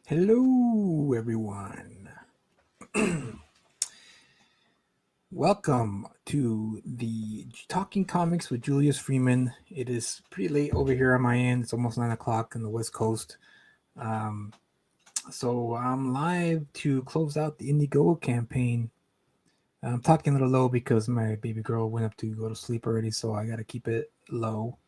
Hello, everyone. Welcome to the Talking Comics with Julius Freeman. It is pretty late over here on my end. It's almost 9 o'clock on the West Coast. Um, so I'm live to close out the Indiegogo campaign. I'm talking a little low because my baby girl went up to go to sleep already, so I got to keep it low.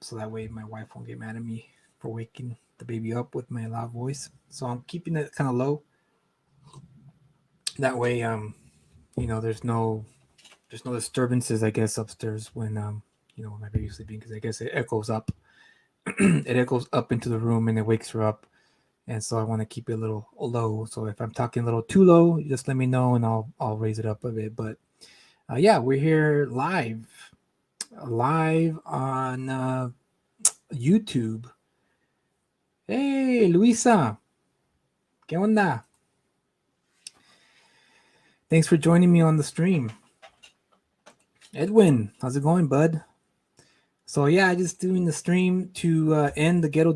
So that way my wife won't get mad at me for waking the baby up with my loud voice. So I'm keeping it kind of low. That way, there's no disturbances, I guess, upstairs when my baby's sleeping, because I guess it echoes up. It echoes up into the room and it wakes her up, and so I want to keep it a little low. So if I'm talking a little too low, just let me know and I'll raise it up a bit. But yeah, we're here live on YouTube. Hey, Luisa, ¿qué onda? Thanks for joining me on the stream. Edwin, how's it going, bud? So yeah, just doing the stream to end the Ghetto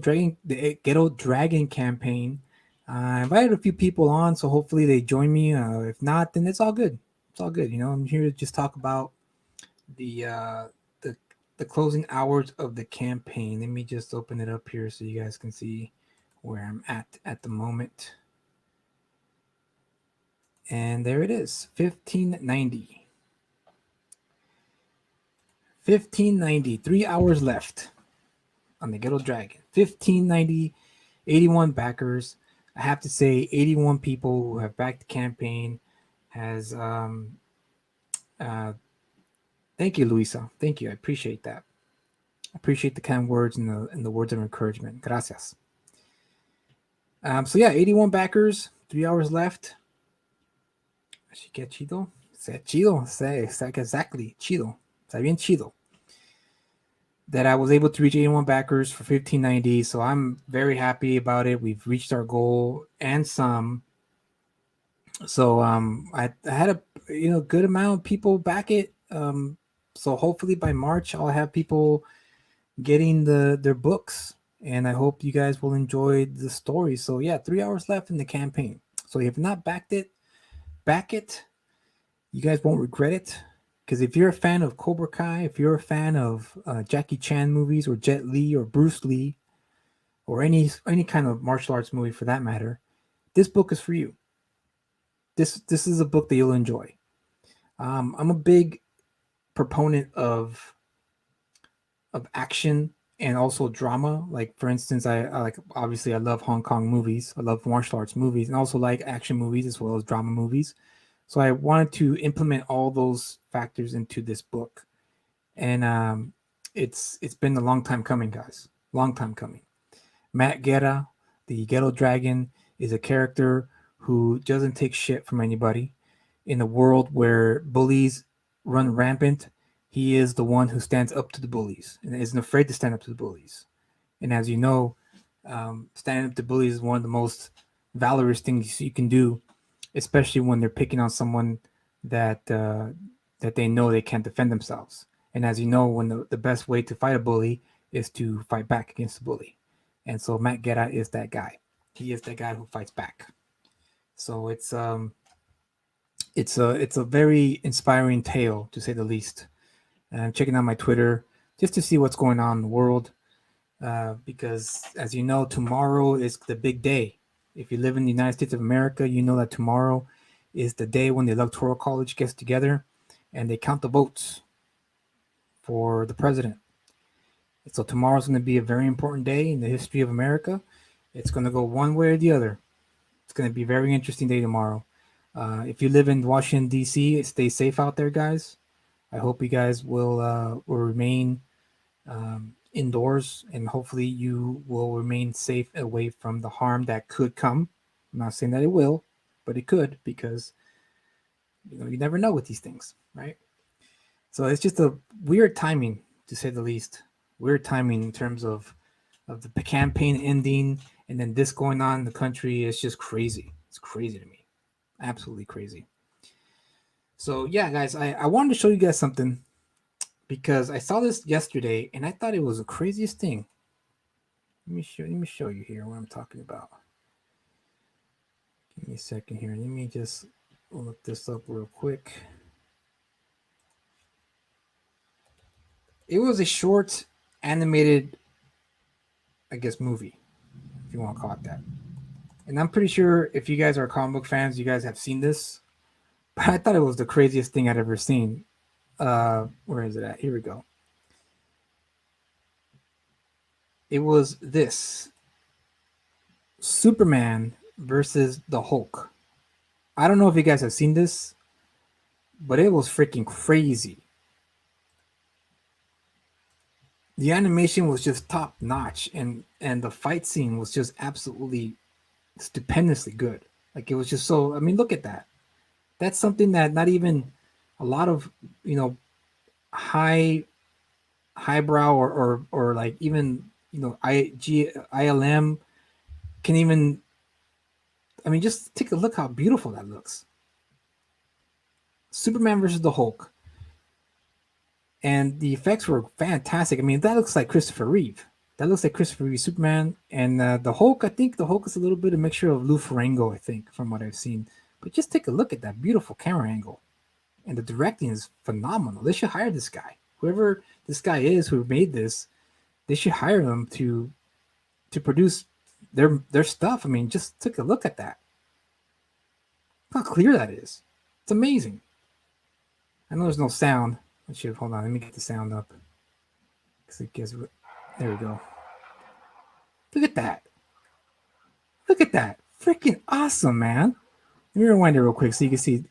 Dragon campaign. I invited a few people on, so hopefully they join me. If not, then it's all good. It's all good. I'm here to just talk about the uh, the the closing hours of the campaign. Let me just open it up here so you guys can see where I'm at the moment. And there it is, 1590. 1590, 3 hours left on the Ghetto Dragon. 1590, 81 backers. I have to say, 81 people who have backed the campaign has. Uh, Thank you, Luisa. Thank you. I appreciate that. I appreciate the kind words and the words of encouragement. Gracias. So yeah, 81 backers. 3 hours left. Así que chido. Está chido. Está exactly chido. Está bien chido. That I was able to reach 81 backers for 1590. So I'm very happy about it. We've reached our goal and some. So I had a good amount of people back it. So hopefully by March I'll have people getting their books, and I hope you guys will enjoy the story. So yeah, 3 hours left in the campaign. So if you've not backed it, back it. You guys won't regret it. Because if you're a fan of Cobra Kai, if you're a fan of Jackie Chan movies or Jet Li or Bruce Lee or any kind of martial arts movie for that matter, this book is for you. This is a book that you'll enjoy. I'm a big proponent of action and also drama. Like for instance, I like, obviously I love Hong Kong movies. I love martial arts movies, and also like action movies as well as drama movies. So I wanted to implement all those factors into this book, and it's been a long time coming, guys. Long time coming. Matt Guerra, the Ghetto Dragon, is a character who doesn't take shit from anybody. In a world where bullies run rampant, he is the one who stands up to the bullies and isn't afraid to stand up to the bullies. And as you know, standing up to bullies is one of the most valorous things you can do, especially when they're picking on someone that they know they can't defend themselves. And as you know, when the best way to fight a bully is to fight back against the bully. And so Matt Guerra is that guy. He is that guy who fights back. So it's a very inspiring tale, to say the least. And I'm checking out my Twitter just to see what's going on in the world, because as you know, tomorrow is the big day. If you live in the United States of America, you know that tomorrow is the day when the Electoral College gets together and they count the votes for the president. So tomorrow's going to be a very important day in the history of America. It's going to go one way or the other. It's going to be a very interesting day tomorrow. If you live in Washington, D.C., stay safe out there, guys. I hope you guys will remain indoors, and hopefully you will remain safe away from the harm that could come. I'm not saying that it will, but it could, because you never know with these things, right? So it's just a weird timing, to say the least. Weird timing in terms of the campaign ending and then this going on in the country. It's just crazy. It's crazy to me. Absolutely crazy. So yeah, guys, I wanted to show you guys something because I saw this yesterday and I thought it was the craziest thing. Let me show you here what I'm talking about. Give me a second here. Let me just look this up real quick. It was a short animated, I guess, movie, if you want to call it that. And I'm pretty sure if you guys are comic book fans, you guys have seen this. But I thought it was the craziest thing I'd ever seen. Where is it at? Here we go. It was this Superman versus the Hulk. I don't know if you guys have seen this, but it was freaking crazy. The animation was just top notch, and the fight scene was just absolutely stupendously good. Like it was just so. I mean, look at that. That's something that not even a lot of you know high highbrow or like even ILM can even. I mean, just take a look how beautiful that looks. Superman versus the Hulk, and the effects were fantastic. I mean, that looks like Christopher Reeve. That looks like Christopher Reeve Superman, and the Hulk. I think the Hulk is a little bit of a mixture of Lou Ferrigno, I think, from what I've seen. But just take a look at that beautiful camera angle, and the directing is phenomenal. They should hire this guy. Whoever this guy is who made this, they should hire him to produce their stuff. I mean, just take a look at that. Look how clear that is. It's amazing. I know there's no sound. I should hold on. Let me get the sound up. There we go. Look at that. Look at that. Freaking awesome, man. Let me rewind it real quick so you can see.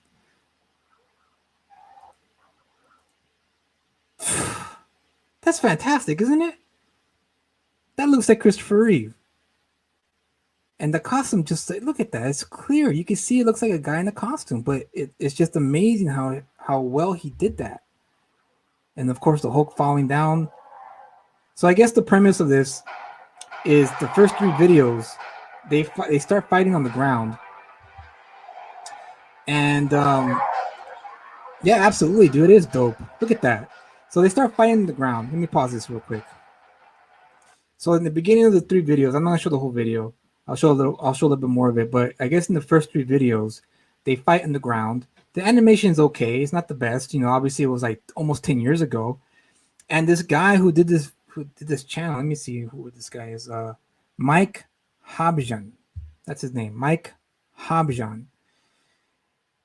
That's fantastic, isn't it? That looks like Christopher Reeve. And the costume, just look at that. It's clear. You can see it looks like a guy in a costume, but it's just amazing how well he did that. And of course, the Hulk falling down. So I guess the premise of this is the first three videos, they start fighting on the ground, and yeah, absolutely, dude, it is dope. Look at that. So they start fighting on the ground. Let me pause this real quick. So in the beginning of the three videos, I'm not gonna show the whole video. I'll show a little bit more of it. But I guess in the first three videos, they fight on the ground. The animation is okay. It's not the best. Obviously it was like almost 10 years ago. And this guy who did this channel, let me see who this guy is. Mike Habjan. That's his name. Mike Habjan.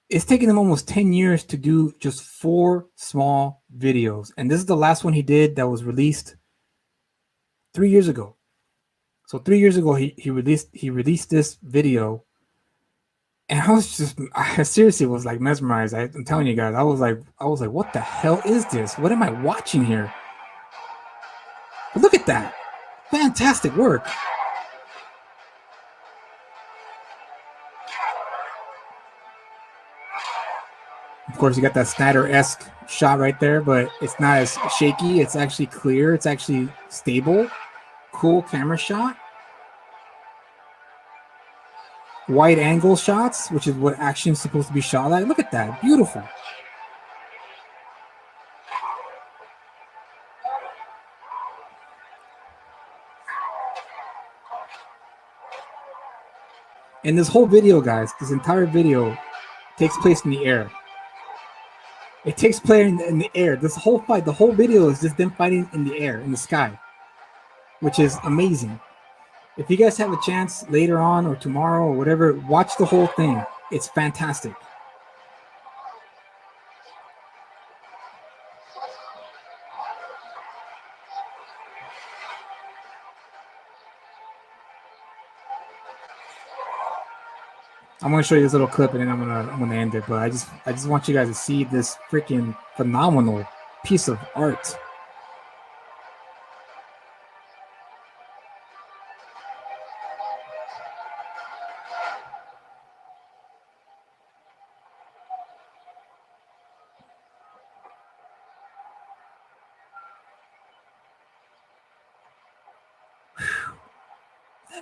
It's taken him almost 10 years to do just 4 small videos. And this is the last one he did that was released 3 years ago. So 3 years ago he released this video, and I seriously was like mesmerized. I'm telling you guys, I was like, what the hell is this? What am I watching here? But look at that. Fantastic work. Of course, you got that Snyder-esque shot right there, but it's not as shaky. It's actually clear. It's actually stable. Cool camera shot. Wide angle shots, which is what action is supposed to be shot like. Look at that. Beautiful. And this whole video, guys, this entire video takes place in the air. It takes place in the air. This whole fight, the whole video is just them fighting in the air, in the sky, which is amazing. If you guys have a chance later on or tomorrow or whatever, watch the whole thing. It's fantastic. I'm gonna show you this little clip and then I'm gonna end it. But I just want you guys to see this freaking phenomenal piece of art.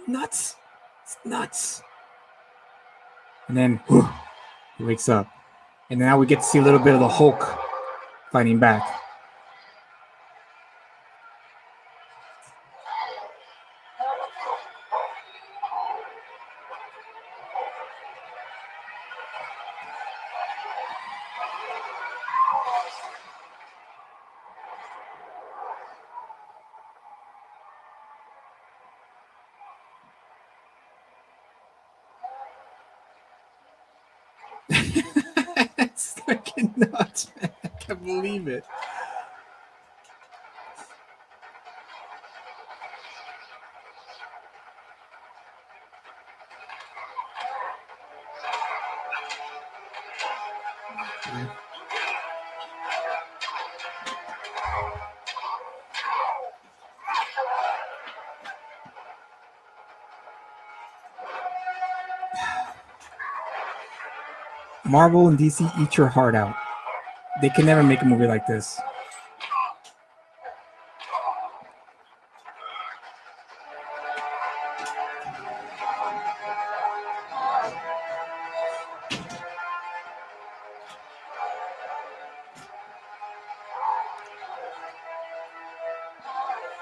Nuts. It's nuts. And then he wakes up. And now we get to see a little bit of the Hulk fighting back. It's freaking nuts, man. I can't believe it. Marvel and DC eat your heart out. They can never make a movie like this.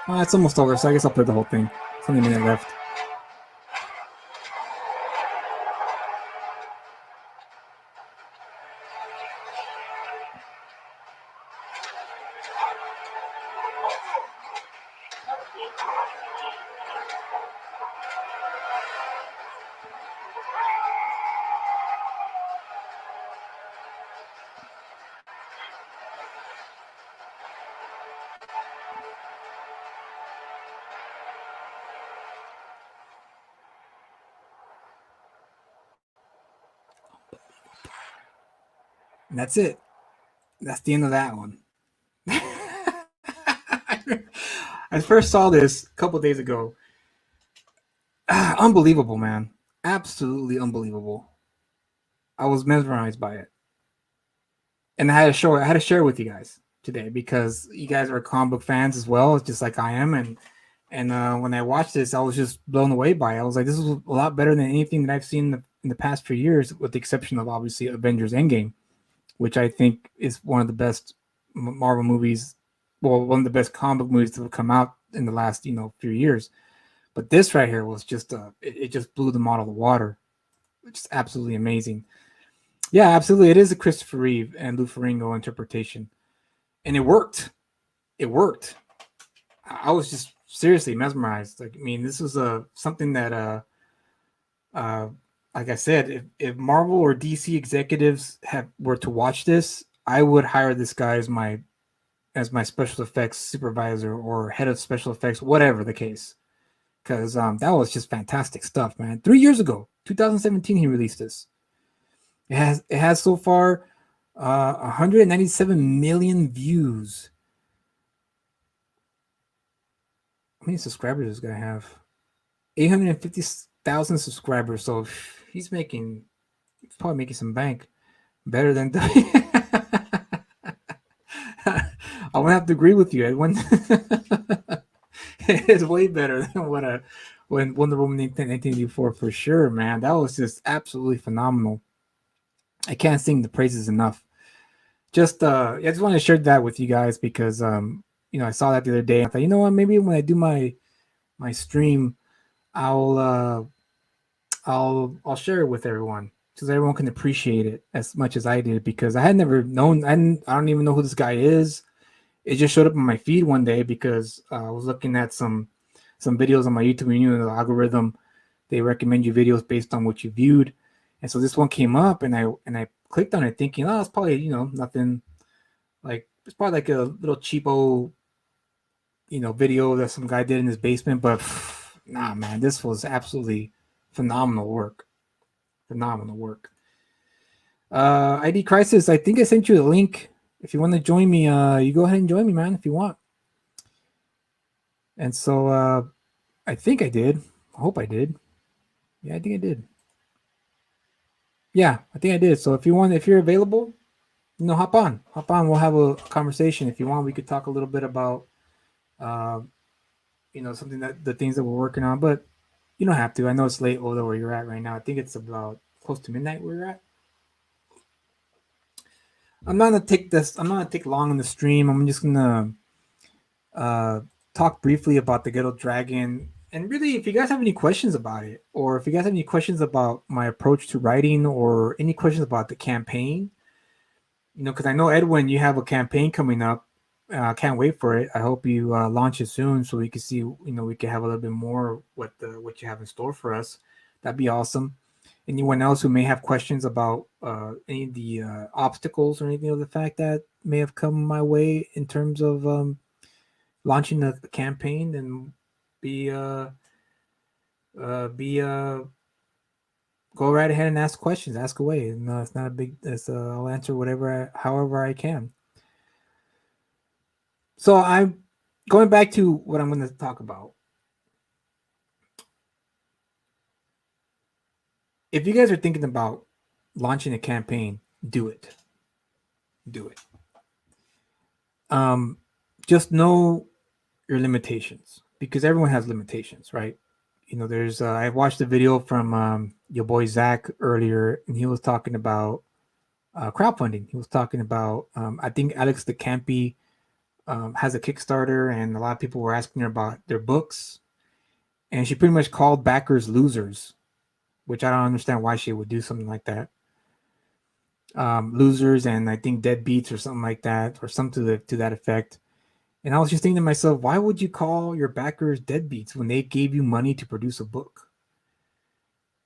It's almost over, so I guess I'll play the whole thing. It's only a minute left. And that's it. That's the end of that one. I first saw this a couple days ago. Unbelievable, man. Absolutely unbelievable. I was mesmerized by it. And I had to share it with you guys today because you guys are comic book fans as well, just like I am. And when I watched this, I was just blown away by it. I was like, this is a lot better than anything that I've seen in the past few years, with the exception of obviously Avengers Endgame, which I think is one of the best Marvel movies, well, one of the best comic movies that have come out in the last few years. But this right here was just it just blew them out of the water, which is absolutely amazing. Yeah, absolutely, it is a Christopher Reeve and Lou Ferrigno interpretation, and it worked. It worked. I was just seriously mesmerized. Like, I mean, this was something that uh like I said, if Marvel or DC executives were to watch this, I would hire this guy as my special effects supervisor or head of special effects, whatever the case. Because that was just fantastic stuff, man. 3 years ago, 2017, he released this. It has so far 197 million views. How many subscribers is gonna have? 850,000 subscribers. So he's probably making some bank. Better than I would have to agree with you, Edwin. It's way better than when Wonder Woman 1984 for sure, man. That was just absolutely phenomenal. I can't sing the praises enough. I just want to share that with you guys because I saw that the other day. I thought, you know what, maybe when I do my stream, I'll I'll share it with everyone so everyone can appreciate it as much as I did, because I had never known. I don't even know who this guy is. It just showed up on my feed one day because I was looking at some videos on my YouTube, and the algorithm, they recommend you videos based on what you viewed, and so this one came up, and I clicked on it thinking, oh, it's probably nothing, like it's probably like a little cheapo video that some guy did in his basement, but nah, man, this was absolutely phenomenal work. Phenomenal work. ID Crisis, I think I sent you a link. If you want to join me, you go ahead and join me, man, if you want. And so I think I did. I hope I did. Yeah, I think I did. Yeah, I think I did. So if you're available, hop on. Hop on. We'll have a conversation. If you want, we could talk a little bit about, uh, something that the things that we're working on. But you don't have to. I know it's late over where you're at right now. I think it's about close to midnight where you're at. I'm not gonna take this. I'm not gonna take long on the stream. I'm just gonna uh, talk briefly about the Ghetto Dragon. And really, if you guys have any questions about it, or if you guys have any questions about my approach to writing, or any questions about the campaign, because I know, Edwin, you have a campaign coming up. I can't wait for it. I hope you launch it soon so we can see, we can have a little bit more what you have in store for us. That'd be awesome. anyone else who may have questions about any of the obstacles or anything of the fact that may have come my way in terms of launching a campaign, and be be go right ahead and ask questions, ask away. No, it's not a big. I'll answer however I can. So I'm going back to what I'm going to talk about. If you guys are thinking about launching a campaign, do it. Do it. Just know your limitations, because everyone has limitations, right? There's I watched a video from your boy Zach earlier, and he was talking about crowdfunding. He was talking about I think Alex the Campy has a Kickstarter, and a lot of people were asking her about their books, and she pretty much called backers losers, which I don't understand why she would do something like that. Losers, and I think deadbeats or something like that, or something to that effect. And I was just thinking to myself, why would you call your backers deadbeats when they gave you money to produce a book?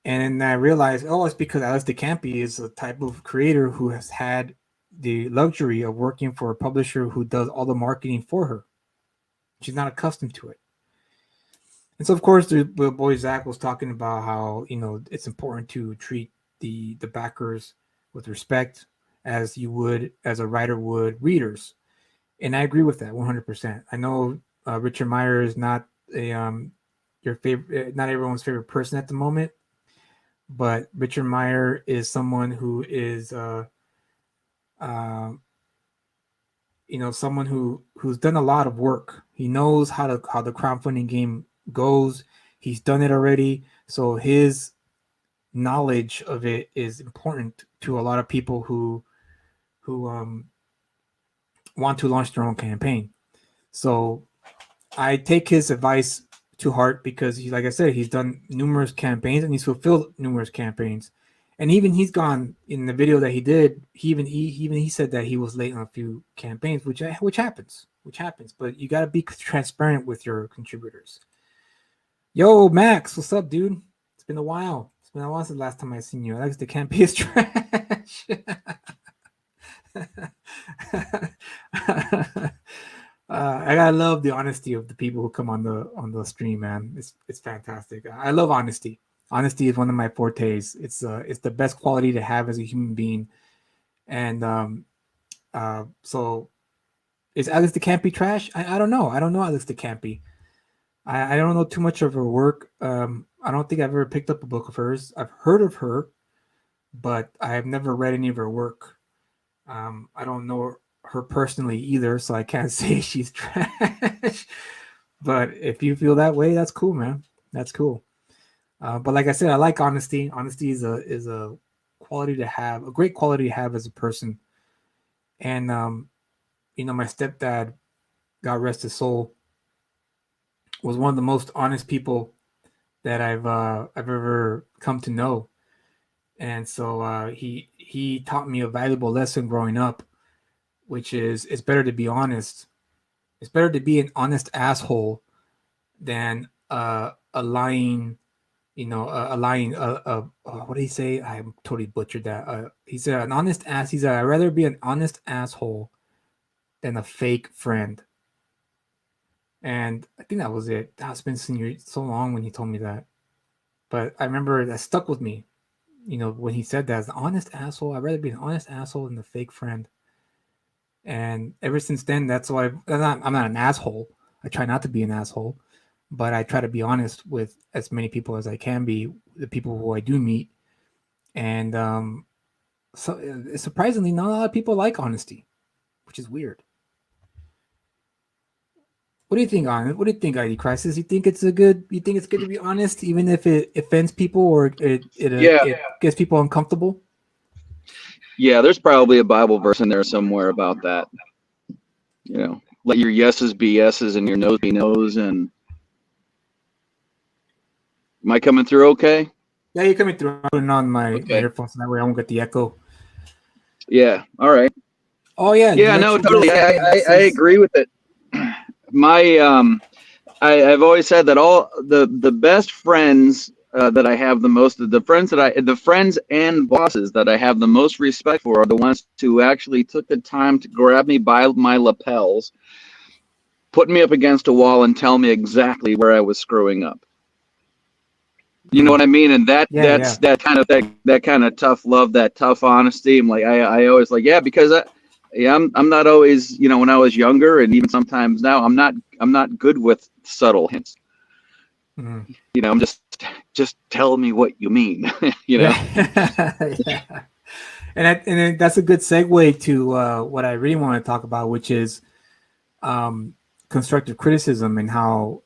And then I realized, oh, it's because Alice DeCampi is a type of creator who has had the luxury of working for a publisher who does all the marketing for her. She's not accustomed to it. And so, of course, the boy Zach was talking about how, it's important to treat the backers with respect, as you would, as a writer would, readers. And I agree with that 100%. I know Richard Meyer is not your favorite, not everyone's favorite person at the moment, but Richard Meyer is someone who is, someone who's done a lot of work. He knows how the crowdfunding game goes. He's done it already, so his knowledge of it is important to a lot of people who want to launch their own campaign. So I take his advice to heart, because like I said, he's done numerous campaigns and he's fulfilled numerous campaigns. And even he's gone in the video that he did. He said that he was late on a few campaigns, which happens. But you got to be transparent with your contributors. Yo, Max, what's up, dude? It's been a while. It's been a while since the last time I seen you. Alex, the campaign is trash. I gotta love the honesty of the people who come on the stream, man. It's fantastic. I love honesty. Honesty is one of my fortes. It's the best quality to have as a human being. And so is Alex the Campy trash? I don't know. I don't know Alex the Campy. I don't know too much of her work. I don't think I've ever picked up a book of hers. I've heard of her, but I have never read any of her work. I don't know her personally either, so I can't say she's trash. But if you feel that way, that's cool, man. That's cool. But like I said, I like honesty. Honesty is a quality to have, a great quality to have as a person. And my stepdad, God rest his soul, was one of the most honest people that I've ever come to know. And so he taught me a valuable lesson growing up, which is it's better to be honest. It's better to be an honest asshole than a lying, what did he say? I totally butchered that. He said an honest ass. He said, I'd rather be an honest asshole than a fake friend. And I think that was it. That's been so long when he told me that. But I remember that stuck with me. When he said that, as an honest asshole, I'd rather be an honest asshole than a fake friend. And ever since then, that's why I'm not an asshole. I try not to be an asshole, but I try to be honest with as many people as I can be, the people who I do meet. And so surprisingly, not a lot of people like honesty, which is weird. What do you think on it? What do you think, ID Crisis? You think it's good to be honest, even if it offends people or it gets people uncomfortable? Yeah, there's probably a Bible verse in there somewhere about that. Let your yeses be yeses and your noes be noes. And am I coming through okay? Yeah, you're coming through. I'm putting on my earphones, so that way I won't get the echo. Yeah. All right. Oh yeah. Yeah. No, totally. I agree with it. I've always said that all the best friends that I have the friends and bosses that I have the most respect for are the ones who actually took the time to grab me by my lapels, put me up against a wall, and tell me exactly where I was screwing up. You know Mm. what I mean? And Yeah, yeah. that's that kind of tough love, that tough honesty. I'm like, I always like, yeah, because I'm not always, when I was younger, and even sometimes now, I'm not good with subtle hints. Mm. I'm just tell me what you mean. you know. Yeah. Yeah. And then that's a good segue to what I really want to talk about, which is um, constructive criticism and how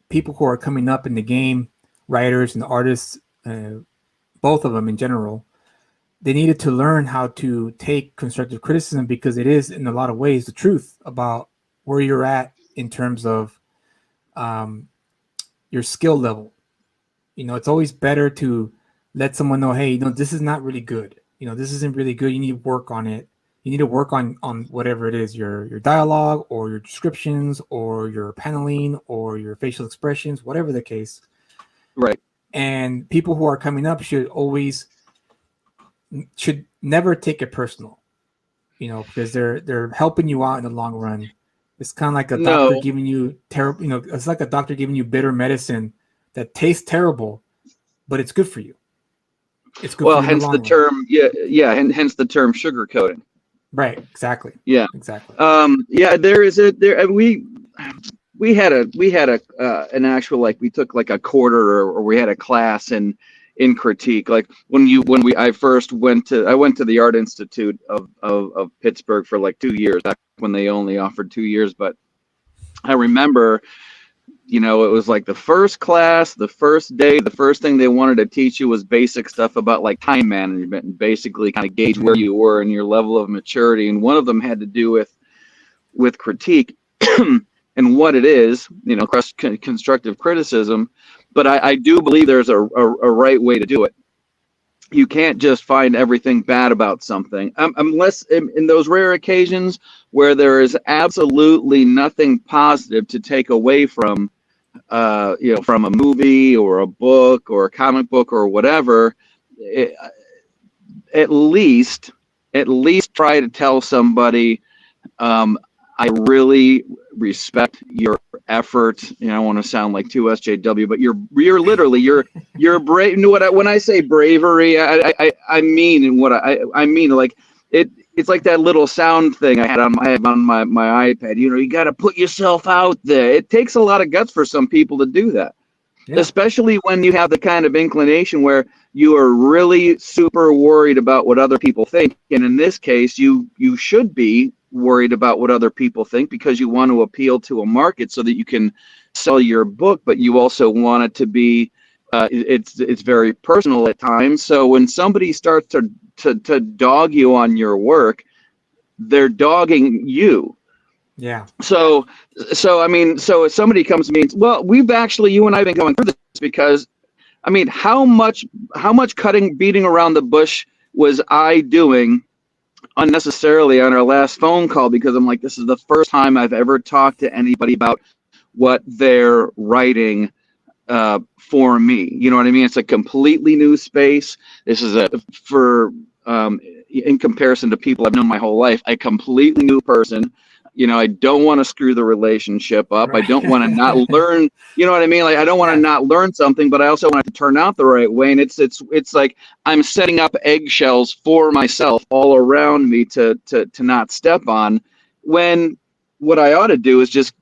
people who are coming up in the game, writers and artists, both of them in general, they needed to learn how to take constructive criticism because it is, in a lot of ways, the truth about where you're at in terms of um, your skill level. It's always better to let someone know, hey, this is not really good. This isn't really good. You need to work on it. You need to work on whatever it is, your dialogue or your descriptions or your paneling or your facial expressions, whatever the case. Right. And people who are coming up should never take it personal, because they're helping you out in the long run. It's kind of like a doctor No. giving you terrible, it's like a doctor giving you bitter medicine that tastes terrible, but it's good for you. It's good for Well, you in the hence the long run. term, and hence the term sugar coating. Right. Exactly. Yeah. Exactly. Yeah. There is a there. We had a an actual, like, we took like a quarter, or we had a class in critique. Like when we I first went to the Art Institute of Pittsburgh for like 2 years, back when they only offered 2 years. But I remember, it was like the first class, the first day, the first thing they wanted to teach you was basic stuff about like time management, and basically kind of gauge where Mm. you were and your level of maturity. And one of them had to do with critique and what it is, constructive criticism. But I do believe there's a right way to do it. You can't just find everything bad about something, unless in those rare occasions where there is absolutely nothing positive to take away from a movie or a book or a comic book or whatever. It, at least try to tell somebody, I really respect your effort. I don't want to sound like 2SJW, but you're literally you're brave. When I say bravery, I mean what I mean, like it. It's like that little sound thing I have on my iPad. You got to put yourself out there. It takes a lot of guts for some people to do that, Yeah. especially when you have the kind of inclination where you are really super worried about what other people think. And in this case, you should be worried about what other people think, because you want to appeal to a market so that you can sell your book, but you also want it to be it's very personal at times. So when somebody starts to dog you on your work, they're dogging you. Yeah. So if somebody comes to me and says, well, you and I have been going through this, because how much beating around the bush was I doing unnecessarily on our last phone call? Because I'm like, this is the first time I've ever talked to anybody about what they're writing for me. You know what I mean? It's a completely new space. This is in comparison to people I've known my whole life, a completely new person. I don't want to screw the relationship up. I Right. don't want to not learn. You know what I mean? Like, I don't want to Yeah. not learn something, but I also want it to turn out the right way. And it's like I'm setting up eggshells for myself all around me to not step on. When what I ought to do is just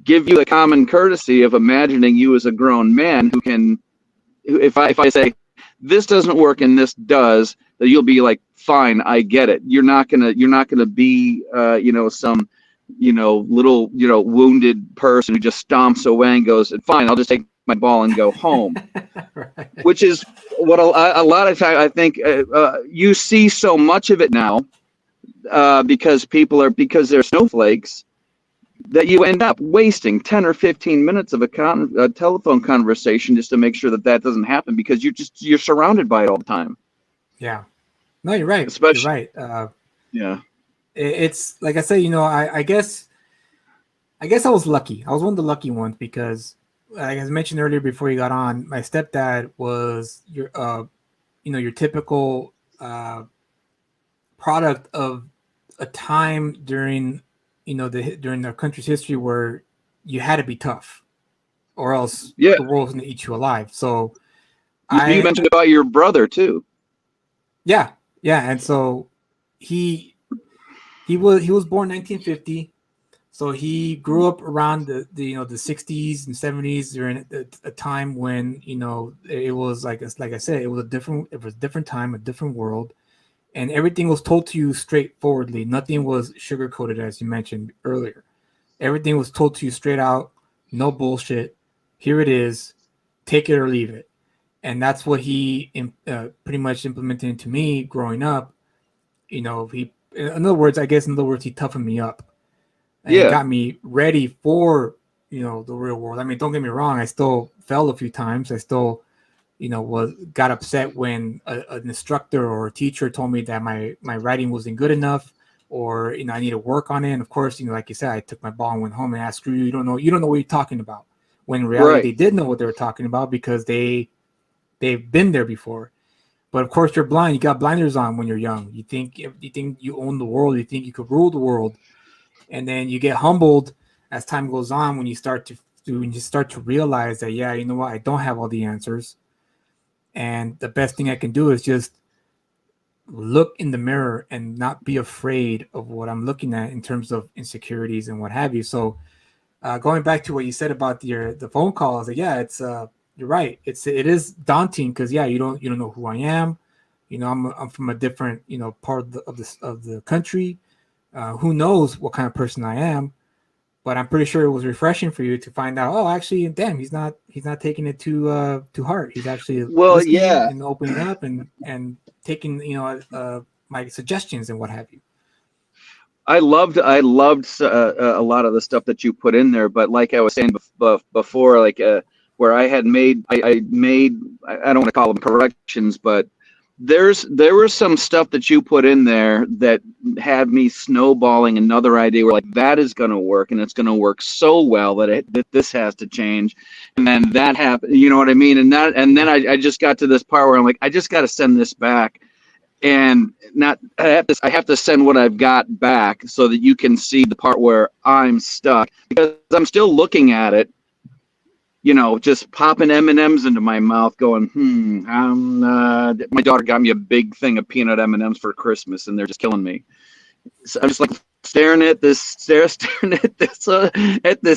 give you the common courtesy of imagining you as a grown man who can. If I say this doesn't work and this does, that you'll be like, fine, I get it. You're not gonna be some little wounded person who just stomps away and goes, fine, I'll just take my ball and go home. Right. Which is what a lot of times I think you see so much of it now, because they're snowflakes, that you end up wasting 10 or 15 minutes of a telephone conversation just to make sure that doesn't happen, because you're surrounded by it all the time. Yeah. No, you're right. You're Especially, right. yeah. It's like I say, I guess I was lucky. I was one of the lucky ones because like I mentioned earlier before you got on, my stepdad was your typical product of a time during, during our country's history where you had to be tough, or else Yeah, the world was going to eat you alive. So you I, mentioned about your brother too. yeah, yeah, and so he he was born 1950. So he grew up around the 60s and 70s during a time when it was like I said, it was a different time, a different world, and everything was told to you straightforwardly. Nothing was sugar coated, as you mentioned earlier. Everything was told to you straight out, no bullshit. Here it is, take it or leave it, and that's what he pretty much implemented into me growing up. In other words, he toughened me up and Yeah, got me ready for the real world. I mean, don't get me wrong, I still fell a few times. I still was got upset when an instructor or a teacher told me that my writing wasn't good enough, or I need to work on it. And of course, like you said, I took my ball and went home and asked, screw you, you don't know what you're talking about. When in reality right. they did know what they were talking about, because they've been there before. But of course, you're blind. You got blinders on when you're young. You think you own the world. You think you could rule the world, and then you get humbled as time goes on when you start to realize that, yeah, you know what, I don't have all the answers, and the best thing I can do is just look in the mirror and not be afraid of what I'm looking at in terms of insecurities and what have you. So going back to what you said about the phone calls, yeah, it's you're right. It is daunting because, yeah, you don't know who I am. I'm from a different part of the country. Who knows what kind of person I am? But I'm pretty sure it was refreshing for you to find out. Oh, actually, damn, he's not taking it to heart. He's actually Well, listening yeah, and opening up and taking my suggestions and what have you. I loved a lot of the stuff that you put in there, but like I was saying before, like where I had made I don't want to call them corrections, but there was some stuff that you put in there that had me snowballing another idea where like that is going to work, and it's going to work so well that this has to change, and then that happened. You know what I mean? And then Yeah. I just got to this part where I'm like, I just got to send this back, and not I have to send what I've got back so that you can see the part where I'm stuck, because I'm still looking at it, just popping M&Ms into my mouth, going, my daughter got me a big thing of peanut M&Ms for Christmas, and they're just killing me. So I'm just like staring at this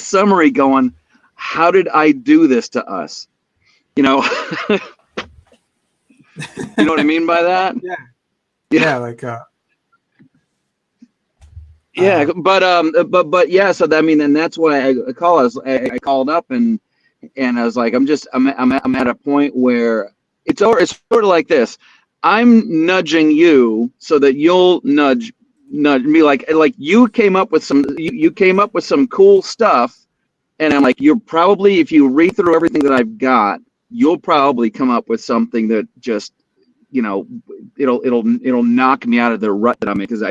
summary, going, how did I do this to us? You know, you know what I mean by that? Yeah. Yeah. Yeah, like Yeah, uh but yeah. So I mean, and that's why I called up, and I was like, I'm at a point where it's sort of like this. I'm nudging you so that you'll nudge me, like you came up with some cool stuff, and I'm like, you're probably, if you read through everything that I've got, you'll probably come up with something that just, you know it'll knock me out of the rut that I'm in, because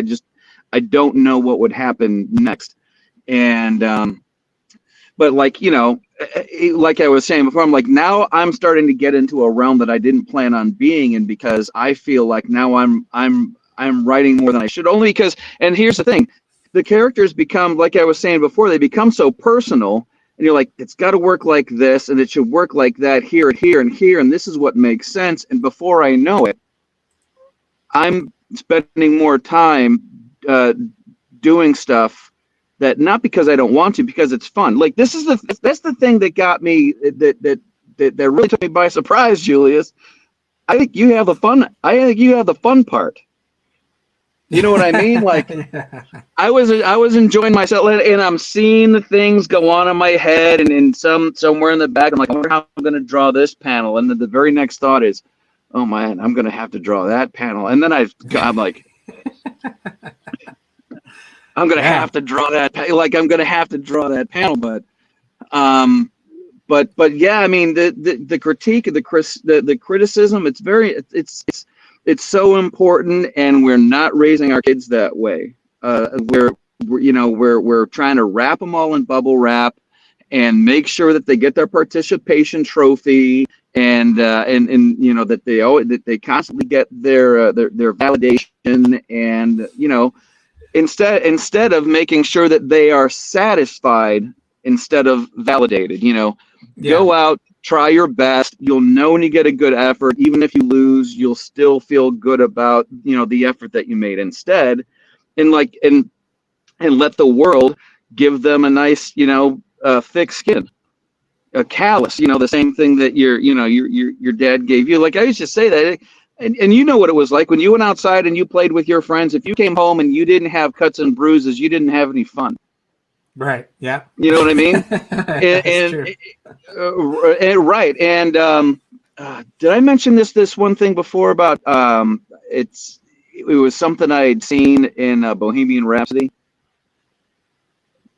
I don't know what would happen next. And but like, like I was saying before, I'm like, now I'm starting to get into a realm that I didn't plan on being in, because I feel like now I'm writing more than I should, only because, and here's the thing, the characters become, like I was saying before, they become so personal, and you're like, it's got to work like this, and it should work like that here and here and here, and this is what makes sense. And before I know it, I'm spending more time uh, doing stuff that, not because I don't want to, because it's fun. Like, that's the thing that got me, that really took me by surprise, Julius. I think you have the fun. I think you have the fun part. You know what I mean? Like, yeah. I was enjoying myself, and I'm seeing the things go on in my head, and in somewhere in the back, I'm like, I wonder how I'm going to draw this panel. And then the very next thought is, oh man, I'm going to have to draw that panel. And then I'm like, I'm going to Yeah. have to draw that. Like, I'm going to have to draw that panel. Um, but yeah, I mean, the critique of the criticism, it's so important, and we're not raising our kids that way. We're trying to wrap them all in bubble wrap, and make sure that they get their participation trophy, and you know that they constantly get their validation, and you know, instead of making sure that they are satisfied instead of validated, you know, Yeah. go out, try your best. You'll know when you get a good effort. Even if you lose, you'll still feel good about, you know, the effort that you made instead. And like, and let the world give them a nice, you know, thick skin, a callus, you know, the same thing that your dad gave you. Like I used to say that, and you know what it was like when you went outside and you played with your friends. If you came home and you didn't have cuts and bruises, you didn't have any fun. Right. Yeah. You know what I mean? That's And, true. right. And did I mention this one thing before about it was something I had seen in Bohemian Rhapsody.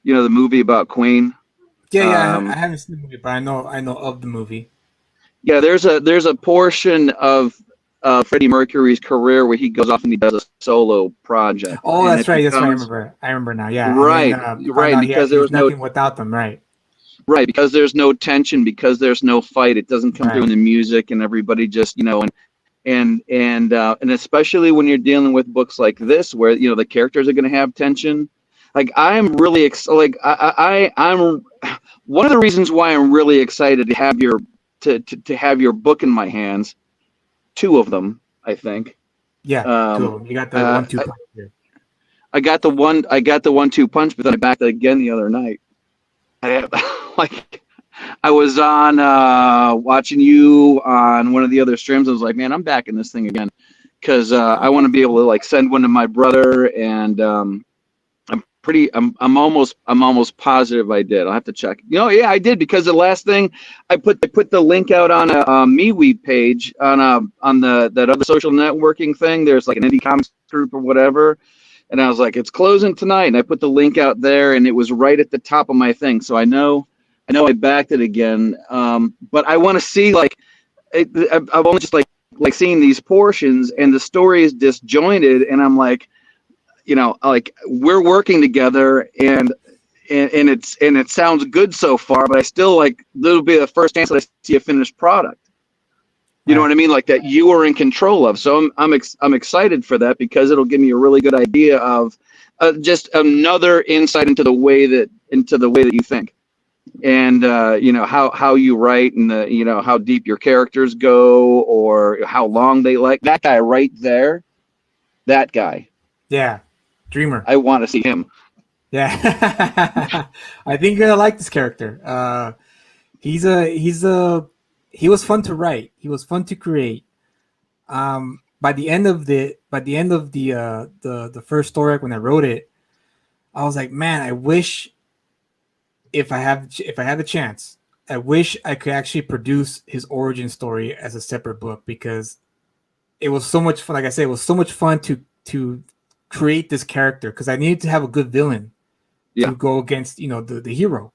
You know, the movie about Queen. Yeah, yeah. I Um, haven't seen the movie, but I know of the movie. yeah, there's a portion of Freddie Mercury's career where he goes off and he does a solo project, Oh, and that's it right. That's right. becomes I remember now. Yeah, and then right, find right, out because there he's was no nothing without them. Right. right because there's no tension, because there's no fight. It doesn't come through in Right. the music, and everybody just, you know, and especially when you're dealing with books like this where, you know, the characters are going to have tension. Like I'm really like I'm one of the reasons why I'm really excited to have to have your book in my hands, two of them, I think. Yeah. um Cool. You got the uh, 1-2 I, punch here. I got the 1-2 punch, but then I backed it again the other night. I, like I was on watching you on one of the other streams. I was like, man, I'm backing this thing again, because I want to be able to like send one to my brother, and I'm almost positive I did. I'll have to check. You know, yeah, I did, because the last thing I put the link out on a MeWe page on the that other social networking thing. There's like an indie comics group or whatever, and I was like, it's closing tonight, and I put the link out there, and it was right at the top of my thing, so I know I backed it again. But I want to see, like, I've only just like seeing these portions, and the story is disjointed, and I'm like, you know, like we're working together, and it sounds good so far, but I still like that'll be the first chance that I see a finished product. You know Right. what I mean? Like that you are in control of. So I'm excited for that, because it'll give me a really good idea of just another insight into the way that you think, and you know, how you write, and the, you know, how deep your characters go, or how long they like that guy right there. That guy, Yeah. Dreamer. I want to see him. Yeah. I think you're gonna like this character. He was fun to write. He was fun to create. By the end of the first story, when I wrote it, I was like, man, I wish if I had the chance, I wish I could actually produce his origin story as a separate book, because it was so much fun. Like I said, it was so much fun to create this character, because I needed to have a good villain Yeah, to go against, you know, the hero.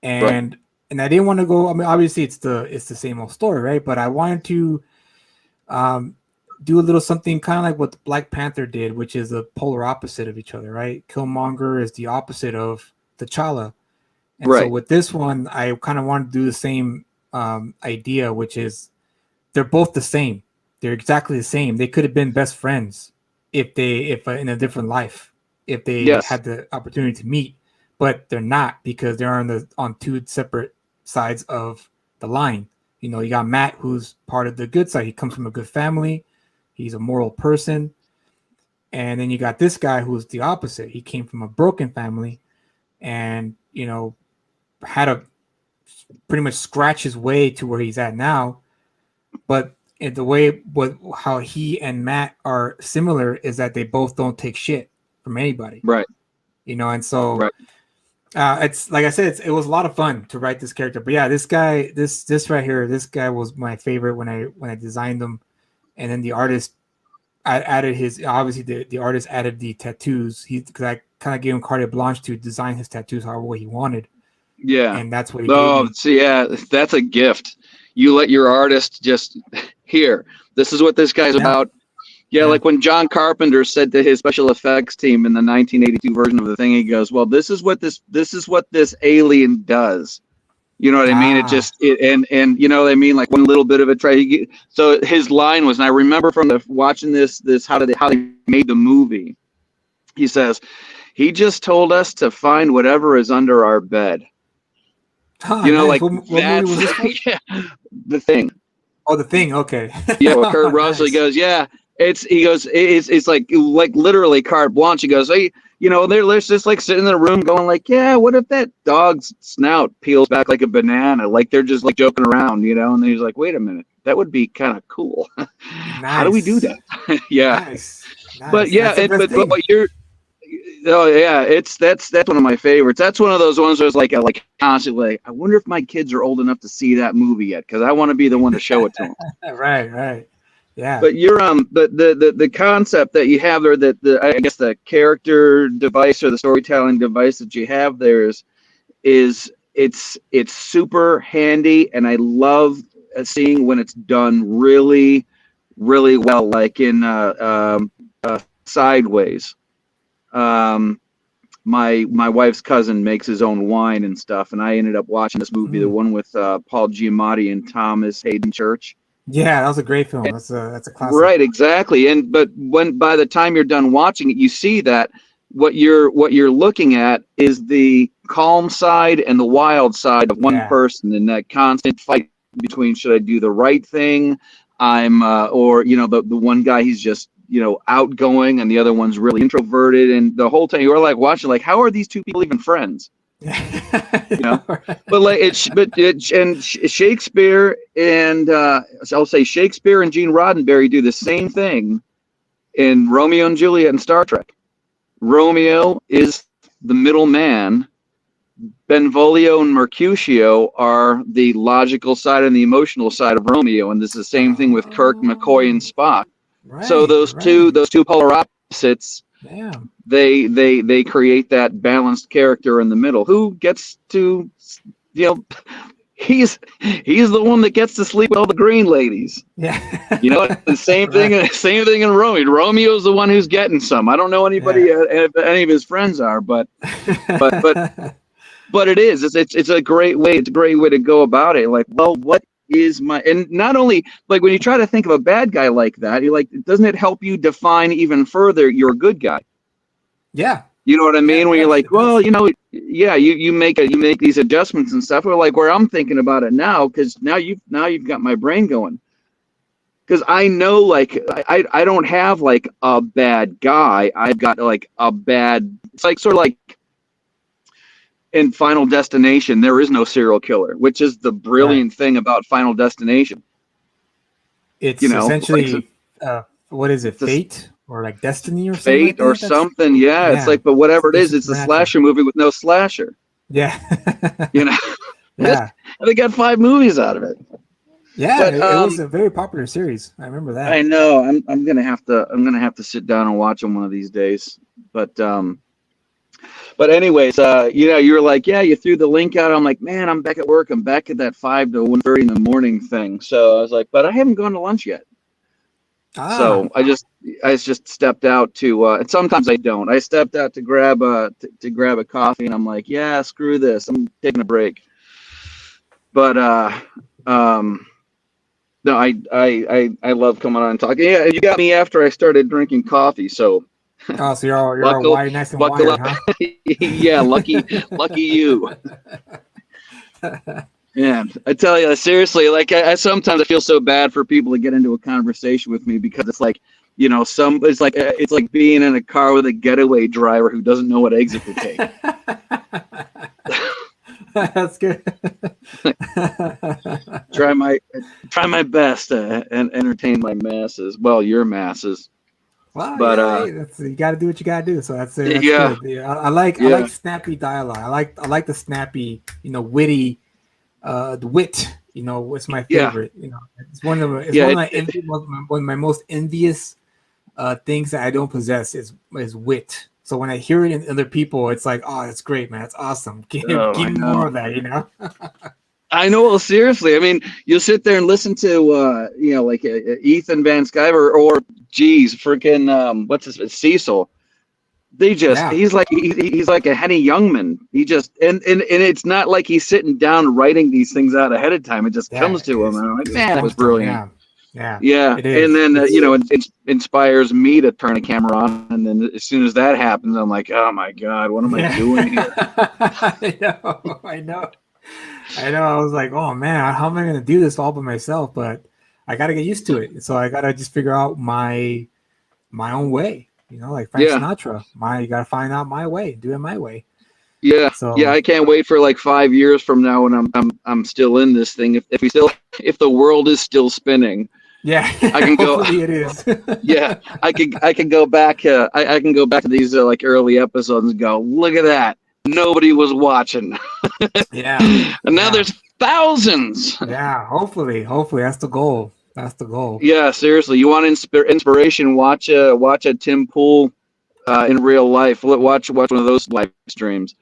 right. And I didn't want to go. I mean, obviously it's the same old story, right? But I wanted to um, do a little something kind of like what Black Panther did, which is the polar opposite of each other, right? Killmonger is the opposite of T'Challa, and so Right. with this one, I kind of wanted to do the same idea, which is they're both the same. They're exactly the same. They could have been best friends if in a different life, if they Yes. had the opportunity to meet, but they're not, because they're on two separate sides of the line. You know, you got Matt, who's part of the good side. He comes from a good family. He's a moral person. And then you got this guy who's the opposite. He came from a broken family, and, you know, had to pretty much scratch his way to where he's at now. But in the way what how he and Matt are similar is that they both don't take shit from anybody, Right. you know. And so Right. it's like I said, it was a lot of fun to write this character. But yeah, this guy, this right here, this guy was my favorite when I designed him. And then the artist, I added his, obviously the artist added the tattoos. Because I kind of gave him carte blanche to design his tattoos however way he wanted, Yeah. and that's what he gave Oh, me. see, yeah, that's a gift. You let your artist just here. This is what this guy's Yeah, about. Yeah, like when John Carpenter said to his special effects team in the 1982 version of the thing, he goes, "Well, this is what this alien does." You know what I mean? And you know what I mean? Like one little bit of it. So his line was, and I remember from watching this how they made the movie. He says, "He just told us to find whatever is under our bed." You know, nice. like What movie was this for? yeah, the thing. Oh, The Thing. Okay. Yeah, well, Kurt Russell, Nice. he goes, yeah, it's like literally carte blanche. He goes, hey, you know, they're just like sitting in a room going like, yeah, what if that dog's snout peels back like a banana? Like they're just like joking around, you know? And then he's like, wait a minute, that would be kind of cool. How do we do Nice. that? Yeah. Nice. But Nice. yeah, That's the best but thing. what you're, oh yeah, that's one of my favorites. That's one of those ones where it's like constantly like, I wonder if my kids are old enough to see that movie yet, because I want to be the one to show it to them. Right. Right. Yeah. But you're the concept that you have there, that I guess the character device or the storytelling device that you have there is it's super handy, and I love seeing when it's done really really well, like in Sideways. My wife's cousin makes his own wine and stuff, and I ended up watching this movie, the one with Paul Giamatti and Thomas Hayden Church. Yeah, that was a great film. That's a classic. Right, exactly. And but when by the time you're done watching it, you see that what you're looking at is the calm side and the wild side of one person, and that constant fight between, should I do the right thing? Or you know, the one guy, he's just, you know, outgoing, and the other one's really introverted, and the whole time you're like watching, like, how are these two people even friends? You know, but Shakespeare and I'll say Shakespeare and Gene Roddenberry do the same thing in Romeo and Juliet and Star Trek. Romeo is the middle man. Benvolio and Mercutio are the logical side and the emotional side of Romeo, and this is the same thing with Kirk, McCoy, and Spock. Right, so those two polar opposites, they create that balanced character in the middle who gets to, you know, he's the one that gets to sleep with all the green ladies. Yeah. You know, the same thing. Same thing in Romeo. Romeo's the one who's getting some. I don't know anybody if any of his friends are, but it is. It's a great way. It's a great way to go about it. Like, well, what is my, and not only like when you try to think of a bad guy like that, you're like, doesn't it help you define even further your good guy? Yeah. You know what I mean? When you're like, well, you know, yeah, you make these adjustments and stuff. Or like where I'm thinking about it now, because now you've got my brain going. Because I know, like, I don't have like a bad guy. I've got like a bad. It's like sort of like in Final Destination, there is no serial killer, which is the brilliant thing about Final Destination. It's, you know, essentially, what is it, fate or like destiny or something? Fate or something, yeah. It's like, but whatever it is, it's a slasher movie with no slasher. Yeah. You know. Yeah. They got 5 movies out of it. Yeah, but, it was a very popular series. I remember that. I know. I'm gonna have to sit down and watch them one of these days. But anyways, you know, you're like, yeah, you threw the link out. I'm like, man, I'm back at work. I'm back at that 5 to 1:30 in the morning thing. So I was like, but I haven't gone to lunch yet. So I just stepped out to, and sometimes I don't. I stepped out to grab a coffee, and I'm like, yeah, screw this. I'm taking a break. But no, I love coming on and talking. Yeah, you got me after I started drinking coffee, so. Oh, so you're all wired, nice and wired, huh? Yeah, lucky you. Yeah, I tell you, seriously, like I sometimes I feel so bad for people to get into a conversation with me, because it's like, you know, it's like being in a car with a getaway driver who doesn't know what exit to take. That's good. Try my best to entertain my masses. Well, your masses. Well, but you got to do what you got to do. So that's good. Yeah, I like snappy dialogue. I like the snappy, you know, witty, the wit. You know, it's my favorite. You know, it's one of my most envious things that I don't possess is wit. So when I hear it in other people, it's like, oh, that's great, man. It's awesome. Give me more of that, you know? I know. Well, seriously, I mean, you'll sit there and listen to, like Ethan Van Sciver or, geez, freaking, what's his Cecil. They just, Yeah, he's like a Henny Youngman. He just, and it's not like he's sitting down writing these things out ahead of time. It just yeah, comes to him. And I'm like, it just man, that was comes to him. brilliant. Yeah, yeah, Yeah, it and is. then It's it inspires me to turn a camera on, and then as soon as that happens, I'm like, oh my god, what am I yeah. doing here? I know, I know, I know. I was like, oh man, how am I gonna do this all by myself? But I gotta get used to it. So I gotta just figure out my own way. You know, like Frank Yeah, Sinatra, you gotta find out my way, do it my way. yeah, yeah. So I can't wait for like 5 years from now when I'm still in this thing. If the world is still spinning, yeah, I can go. hopefully it is. Yeah, I can go back. I can go back to these like early episodes and go, look at that. Nobody was watching, Yeah, and now yeah, there's thousands. yeah. Hopefully that's the goal. That's the goal. Yeah, seriously, you want inspiration? Watch a Tim Pool in real life. Watch one of those live streams.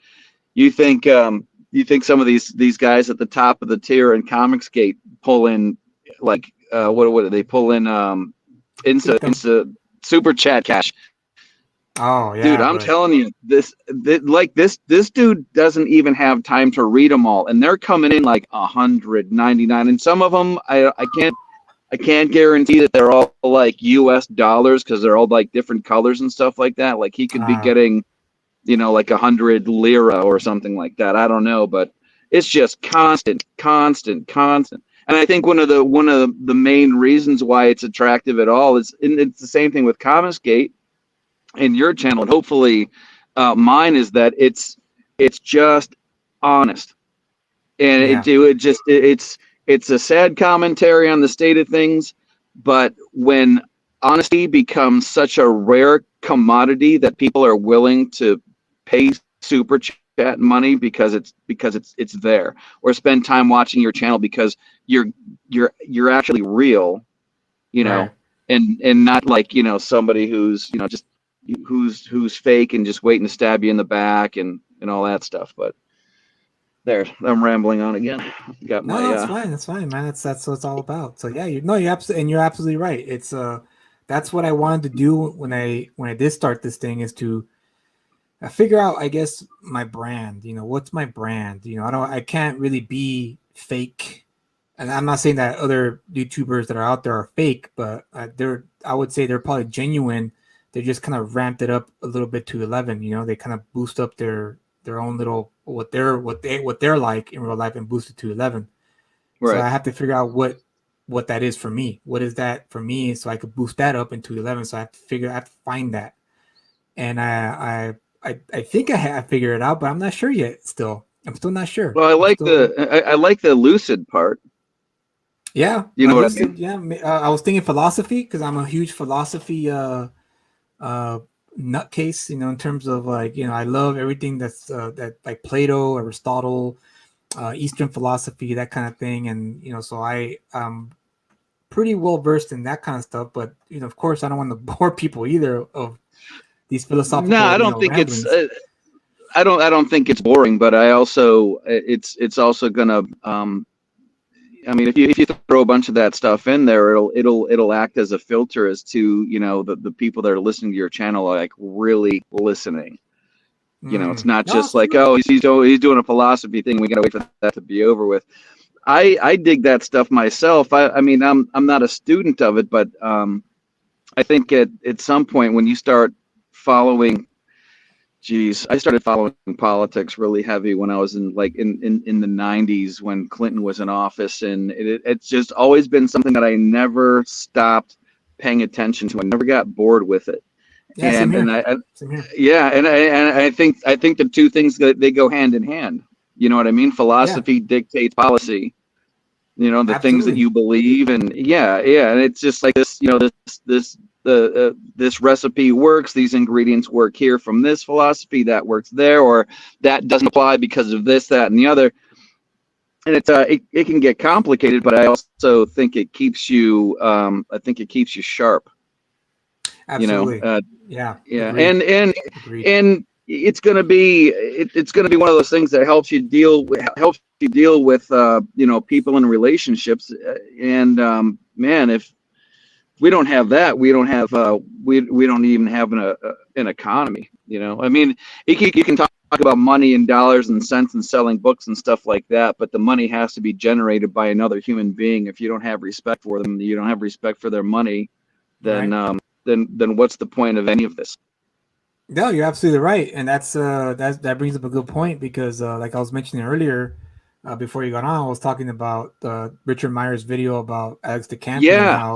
You think some of these guys at the top of the tier in Comicsgate pull in like what do they pull in Income. super chat cash? Oh Dude, yeah, I'm but telling you, this dude doesn't even have time to read them all, and they're coming in like 199, and some of them I can't guarantee that they're all like U.S. dollars because they're all like different colors and stuff like that. Like he could be uh, getting, like 100 lira or something like that. I don't know, but it's just constant, constant, constant. And I think one of the main reasons why it's attractive at all is, and it's the same thing with Comicsgate and your channel, and hopefully mine, is that it's just honest, and yeah, it's a sad commentary on the state of things. But when honesty becomes such a rare commodity that people are willing to pay super chat money because it's there, or spend time watching your channel because you're actually real, you know right. and not like somebody who's just who's fake and just waiting to stab you in the back and all that stuff. But there, I'm rambling on again. Got No, my that's fine. That's fine, man. That's what it's all about. So yeah, you're absolutely right. It's that's what I wanted to do when I did start this thing, is to figure out, I guess, my brand. What's my brand? I can't really be fake. And I'm not saying that other YouTubers that are out there are fake, but I would say they're probably genuine. They just kind of ramped it up a little bit to 11. They kind of boost up their own little what they're like in real life and boost it to 11. So right. I have to figure out what that is for me. What is that for me? So I could boost that up into 11. So I have to find that. And I think I have figured it out, but I'm not sure yet. I'm still not sure. Well, I I'm like still, the lucid part. yeah, You know what I lucid. mean? Yeah, I was thinking philosophy because I'm a huge philosophy nutcase. In terms of like I love everything that's that like Plato, Aristotle, Eastern philosophy, that kind of thing. And so I'm pretty well versed in that kind of stuff. But of course, I don't want to bore people either of these No, I philosophical don't think it's. ramblings. I don't think it's boring, but I also it's also gonna. I mean, if you throw a bunch of that stuff in there, it'll act as a filter as to the people that are listening to your channel are like really listening. It's not No, just it's like, true. oh, he's doing a philosophy thing. We gotta wait for that to be over with. I dig that stuff myself. I mean, I'm not a student of it, but I think at some point when you start following, geez, I started following politics really heavy when I was in the 90s when Clinton was in office, and it's just always been something that I never stopped paying attention to. I never got bored with it. Yeah, same And here. I Same here. yeah, and I think the two things that they go hand in hand. You know what I mean? Yeah, Philosophy dictates policy. The things that absolutely. you believe, and yeah, and it's just like this. This recipe works. These ingredients work here from this philosophy. That works there, or that doesn't apply because of this, that, and the other. And it can get complicated, but I also think it keeps you. I think it keeps you sharp. You know, Absolutely. Yeah, yeah, agreed. and Agreed. and it's going to be it's going to be one of those things that helps you deal with people and relationships. And man, if we don't have that, we don't have we don't even have an economy. I mean, you can talk about money and dollars and cents and selling books and stuff like that, but the money has to be generated by another human being. If you don't have respect for them, you don't have respect for their money, then Right. then what's the point of any of this? No, you're absolutely right, and that brings up a good point because, like I was mentioning earlier, before you got on, I was talking about Richard Meyer's video about Alex DeCampi Yeah,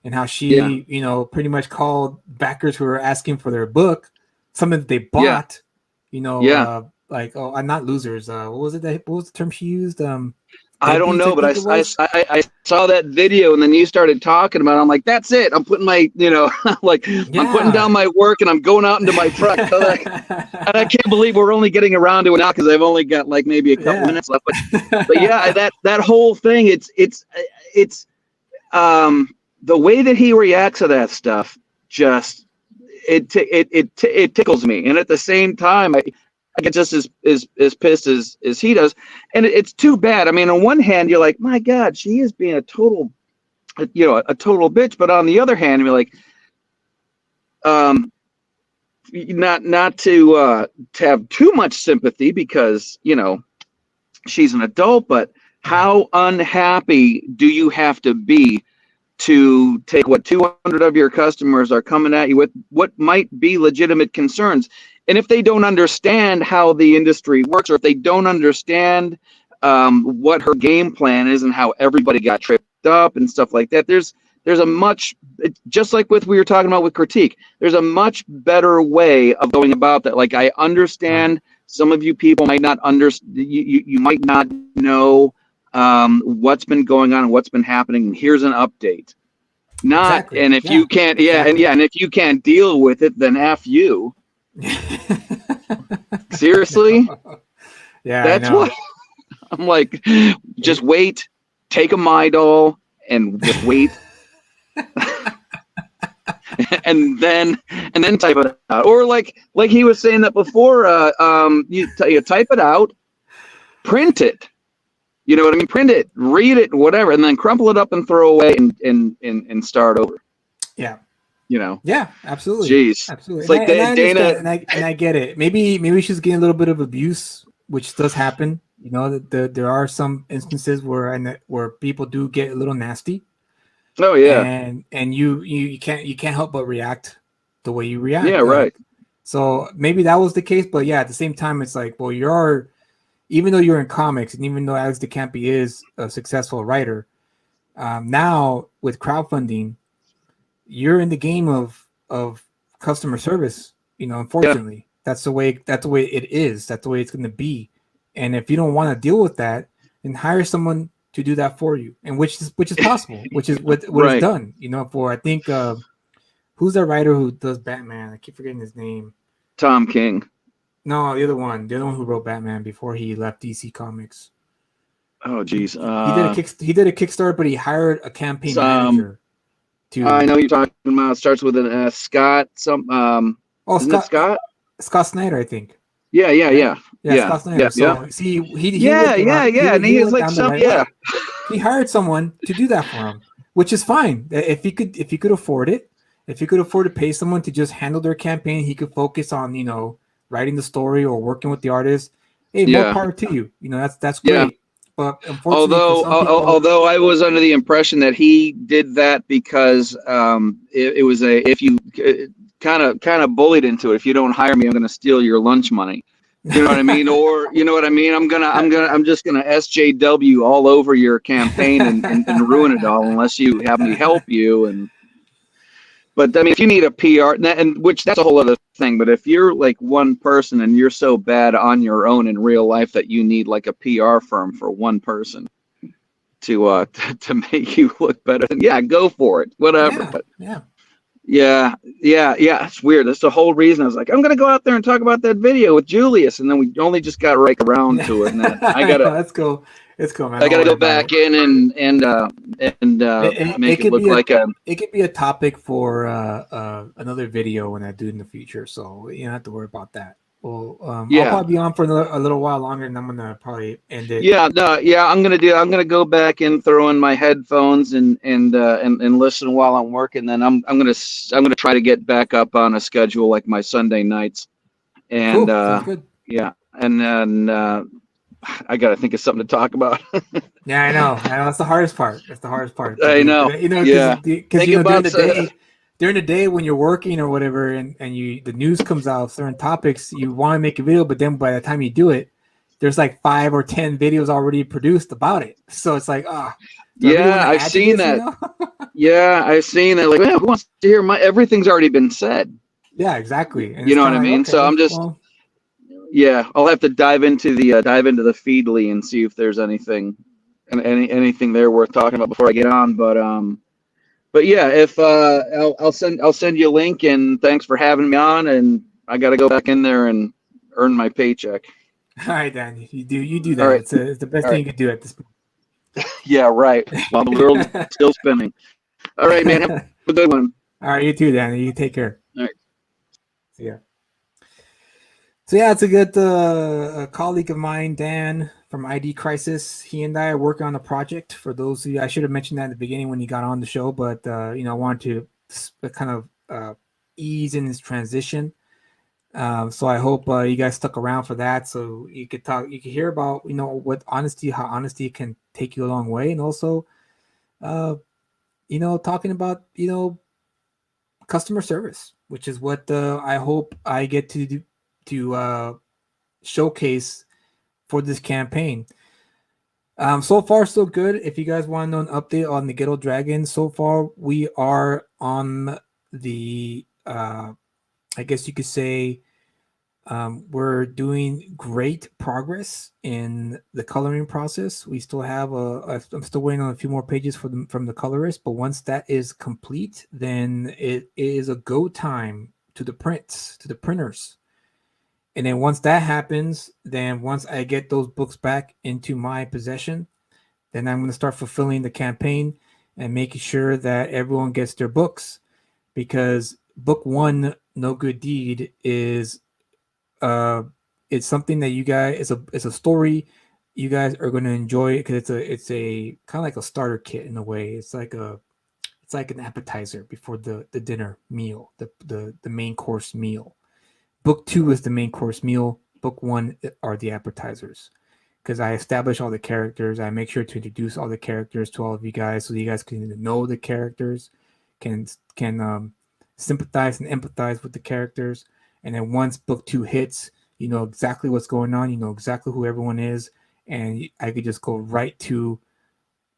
and how yeah, she, pretty much called backers who were asking for their book something that they yeah, bought, yeah. like, oh, I'm not losers. What was the term she used? I don't Deadbeats, I know, but think it was. I saw that video, and then you started talking about it. I'm like, that's it. I'm putting my, like, I'm putting down Yeah. my work and I'm going out into my truck. And I can't believe we're only getting around to it now because I've only got like maybe a couple Yeah. minutes left. But yeah, that whole thing, it's the way that he reacts to that stuff, just it tickles me. And at the same time, I get just as pissed as he does. And it's too bad. I mean, on one hand, you're like, my God, she is being a total bitch. But on the other hand, you're like, not to have too much sympathy because she's an adult, but Right. how unhappy do you have to be to take what 200 of your customers are coming at you with what might be legitimate concerns? And if they don't understand how the industry works, or if they don't understand what her game plan is and how everybody got tripped up and stuff like that, there's a much, just like we were talking about with critique, there's a much better way of going about that. Like, I Right. understand some of you people might not understand, you might not know what's been going on and what's been happening. And here's an update. Not, Exactly. and if Yeah. you can't, Exactly. and if you can't deal with it, then F you. I Seriously? know. Yeah, I That's what know. I'm like. Just It, wait, take a Midol, and just wait, and then type it out. Or like he was saying that before. You type it out, print it. You know what I mean? Print it, read it, whatever, and then crumple it up and throw away and start over. yeah. You know, Yeah, absolutely. jeez, Absolutely. it's like And I Dana. understand and I get it. Maybe she's getting a little bit of abuse, which does happen. There are some instances where people do get a little nasty, Oh yeah, and you can't help but react the way you yeah, react. right. So maybe that was the case, but yeah, at the same time, it's like, well, even though you're in comics, and even though Alex DeCampi is a successful writer, now with crowdfunding, you're in the game of customer service. Yeah, Unfortunately, that's the way it is. That's the way it's going to be. And if you don't want to deal with that, then hire someone to do that for you, and which is possible, which is what is right. done. For I think who's that writer who does Batman? I keep forgetting his name. Tom King. No, the other one who wrote Batman before he left DC Comics. Oh geez. He did a Kickstarter, but he hired a campaign Um, manager I to. know you're talking about. It starts with an Scott. Oh, Isn't it Scott? Scott Snyder, I think. Yeah, yeah, Right? yeah, Yeah, yeah, Scott Snyder. yeah, yeah, So see, he yeah, went yeah, around. yeah. And He he was went like down the some, right yeah, way. He hired someone to do that for him, which is fine. If he could afford it, if he could afford to pay someone to just handle their campaign, he could focus on writing the story or working with the artist. Hey, more yeah, power to you. That's yeah. great. But unfortunately, for some people, Although I was under the impression that he did that because it was if you kind of bullied into it. If you don't hire me, I'm going to steal your lunch money. You know what I mean? Or you know what I mean? I'm just gonna SJW all over your campaign and ruin it all unless you have me help you. But I mean, if you need a PR, and which that's a whole other thing. But if you're like one person and you're so bad on your own in real life that you need like a PR firm for one person to make you look better, then yeah, go for it, whatever. yeah, But yeah. yeah, it's weird. That's the whole reason I was like, I'm gonna go out there and talk about that video with Julius, and then we only just got right around to it, and then I I gotta know, that's cool. It's cool, man. I Don't gotta worry go about back it. in It make it could look be a like a. it could be a topic for another video when I do in the future. So you don't have to worry about that. Well, I'll Yeah. probably be on for a little while longer, and I'm gonna probably end it. Yeah, no, yeah, I'm gonna go back and throw in my headphones and listen while I'm working. Then I'm gonna try to get back up on a schedule like my Sunday nights. And Cool, sounds good. yeah, and then I gotta think of something to talk about. Yeah, I know. I know. That's the hardest part. That's the hardest part to I do. know. Yeah. Because Think about during the day when you're working or whatever, and the news comes out of certain topics, you want to make a video, but then by the time you do it, there's like 5 or 10 videos already produced about it. So it's like, do I really want yeah, to I've add to seen this? that. Yeah, I've seen that. Like, man, who wants to hear my everything's already been said. Yeah, exactly. And You it's know kind what of I like, mean? So okay, I'm just well, yeah, I'll have to dive into the Feedly and see if there's anything there worth talking about before I get on. But yeah, if I'll send you a link, and thanks for having me on. And I got to go back in there and earn my paycheck. all right, Dan, you do All that. right, It's the best all thing right. you could do at this Yeah, right. While the world's point. still spinning. All right, man. Have a good one. All right, you too, Dan. You take care. All right. See ya. So yeah, it's a good a colleague of mine, Dan from ID Crisis. He and I are working on a project. For those who I should have mentioned that at the beginning when he got on the show, but I wanted to kind of ease in his transition. So I hope you guys stuck around for that, so you could hear about what honesty, how honesty can take you a long way, and also uh, talking about customer service, which is what I hope I get to do, to showcase for this campaign. So far, so good. If you guys want to know an update on the Ghetto Dragon, so far we are on the, I guess you could say, we're doing great progress in the coloring process. We still have I'm still waiting on a few more pages from the colorist, but once that is complete, then it is a go time to the printers. And then once that happens, then once I get those books back into my possession, then I'm going to start fulfilling the campaign and making sure that everyone gets their books, because book one, No Good Deed, is uh it's something that you guys, it's a story you guys are going to enjoy, because it's a kind of like a starter kit in a way. It's like an appetizer before the dinner meal, the main course meal. Book two is the main course meal. Book one are the appetizers, because I establish all the characters. I make sure to introduce all the characters to all of you guys, so you guys can know the characters, can sympathize and empathize with the characters. And then once book two hits, you know exactly what's going on. You know exactly who everyone is, and I could just go right to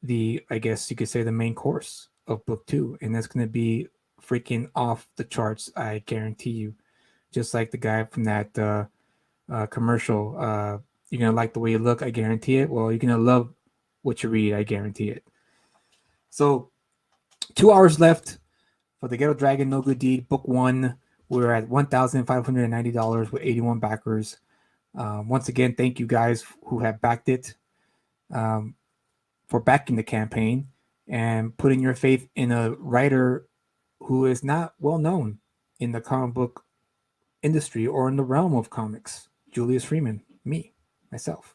the, I guess you could say, the main course of book two, and that's going to be freaking off the charts. I guarantee you. Just like the guy from that commercial. You're gonna like the way you look, I guarantee it. Well, you're gonna love what you read, I guarantee it. So, 2 hours left for the Ghetto Dragon No Good Deed Book One. We're at $1,590 with 81 backers. Once again, thank you guys who have backed it, um, for backing the campaign and putting your faith in a writer who is not well known in the comic book industry or in the realm of comics. Julius Freeman, me, myself.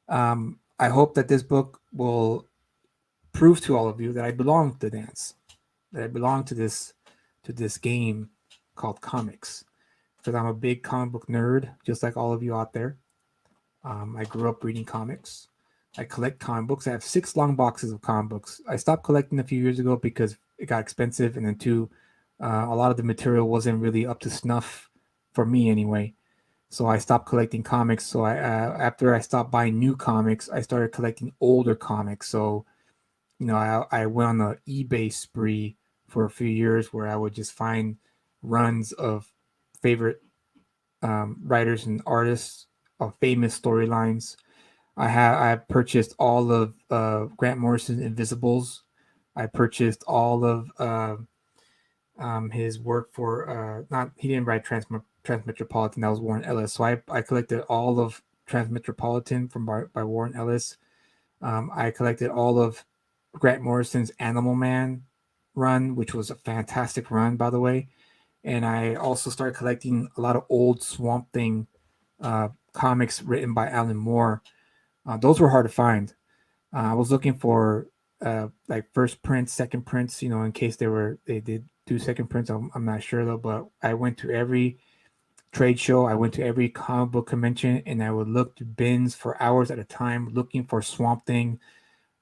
I hope that this book will prove to all of you that I belong to the dance, that I belong to this game called comics. Because I'm a big comic book nerd, just like all of you out there. I grew up reading comics. I collect comic books. I have 6 long boxes of comic books. I stopped collecting a few years ago because it got expensive, and then two, a lot of the material wasn't really up to snuff for me anyway. So I stopped collecting comics. So I after I stopped buying new comics, I started collecting older comics. So I went on an eBay spree for a few years where I would just find runs of favorite writers and artists of famous storylines. I purchased all of Grant Morrison's Invisibles. I purchased all of his work for not he didn't write Transmetropolitan, that was Warren Ellis. So I collected all of Transmetropolitan by Warren Ellis. I collected all of Grant Morrison's Animal Man run, which was a fantastic run, by the way. and I also started collecting a lot of old Swamp Thing comics written by Alan Moore. Those were hard to find. I was looking for like first prints, second prints, in case they did do second prints. I'm not sure though, but I went to every trade show. I went to every comic book convention, and I would look to bins for hours at a time looking for Swamp Thing.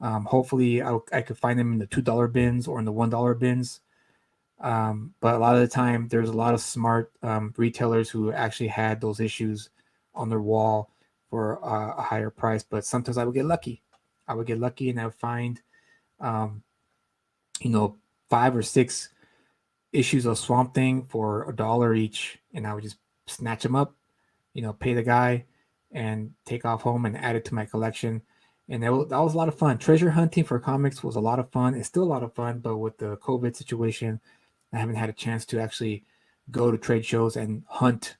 Hopefully, I could find them in the $2 bins or in the $1 bins. But a lot of the time, there's a lot of smart retailers who actually had those issues on their wall for a higher price. But sometimes I would get lucky. I would get lucky, and I would find, um, you know, 5 or 6 issues of Swamp Thing for $1 each, and I would just snatch them up, pay the guy, and take off home and add it to my collection. And that was a lot of fun. Treasure hunting for comics was a lot of fun. It's still a lot of fun, but with the COVID situation, I haven't had a chance to actually go to trade shows and hunt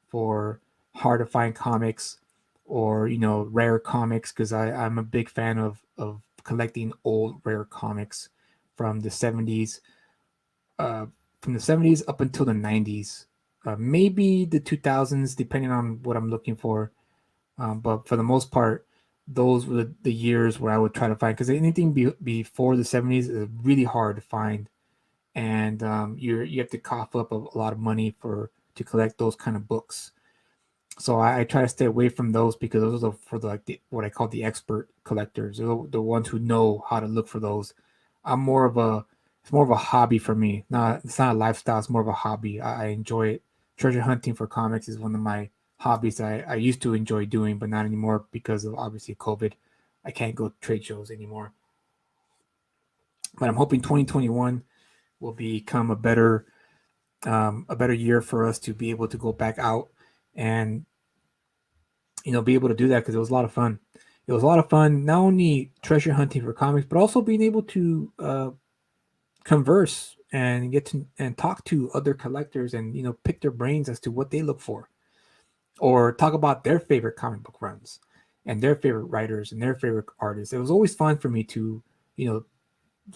for hard to find comics or rare comics because I'm a big fan of collecting old rare comics from the 70s, uh, up until the 90s, maybe the 2000s, depending on what I'm looking for. But for the most part, those were the years where I would try to find because anything before the 70s is really hard to find, and you have to cough up a lot of money to collect those kind of books. So I try to stay away from those because those are for what I call the expert collectors, the ones who know how to look for those. I'm more of a It's more of a hobby for me. It's not a lifestyle. It's more of a hobby. I enjoy it. Treasure hunting for comics is one of my hobbies I used to enjoy doing, but not anymore because of obviously COVID. I can't go to trade shows anymore. But I'm hoping 2021 will become a better year for us to be able to go back out and be able to do that because it was a lot of fun. It was a lot of fun not only treasure hunting for comics, but also being able to converse and get to and talk to other collectors and pick their brains as to what they look for or talk about their favorite comic book runs and their favorite writers and their favorite artists. It was always fun for me to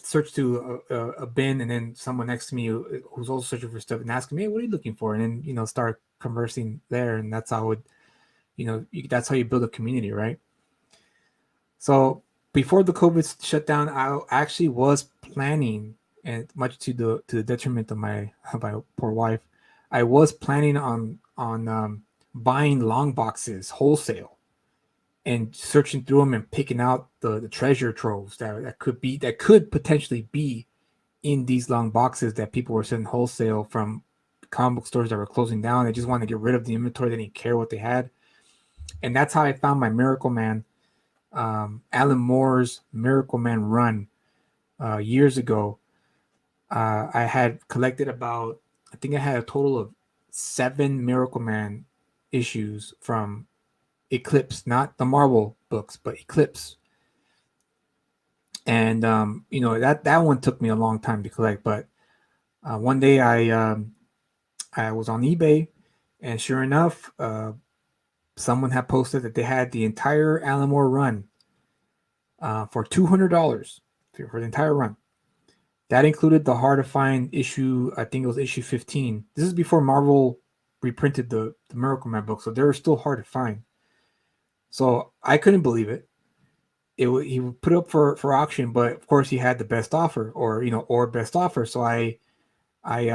search to a bin and then someone next to me who's also searching for stuff and asking me, hey, what are you looking for? And then start conversing there, and that's how that's how you build a community, right? So before the COVID shutdown, I actually was planning, and much to the detriment of my poor wife, I was planning on buying long boxes wholesale and searching through them and picking out the treasure troves that could potentially be in these long boxes that people were sending wholesale from comic book stores that were closing down. They just wanted to get rid of the inventory. They didn't care what they had, and that's how I found my Miracle Man, Alan Moore's Miracle Man run years ago. I had collected I think I had a total of 7 Miracle Man issues from Eclipse, not the Marvel books, but Eclipse. And that one took me a long time to collect. But one day I was on eBay, and sure enough, someone had posted that they had the entire Alan Moore run for $200 for the entire run. That included the hard to find issue. I think it was issue 15. This is before Marvel reprinted the Miracle Man book, so they were still hard to find. So I couldn't believe it. He would put it up for auction, but of course he had the best offer or best offer. So I I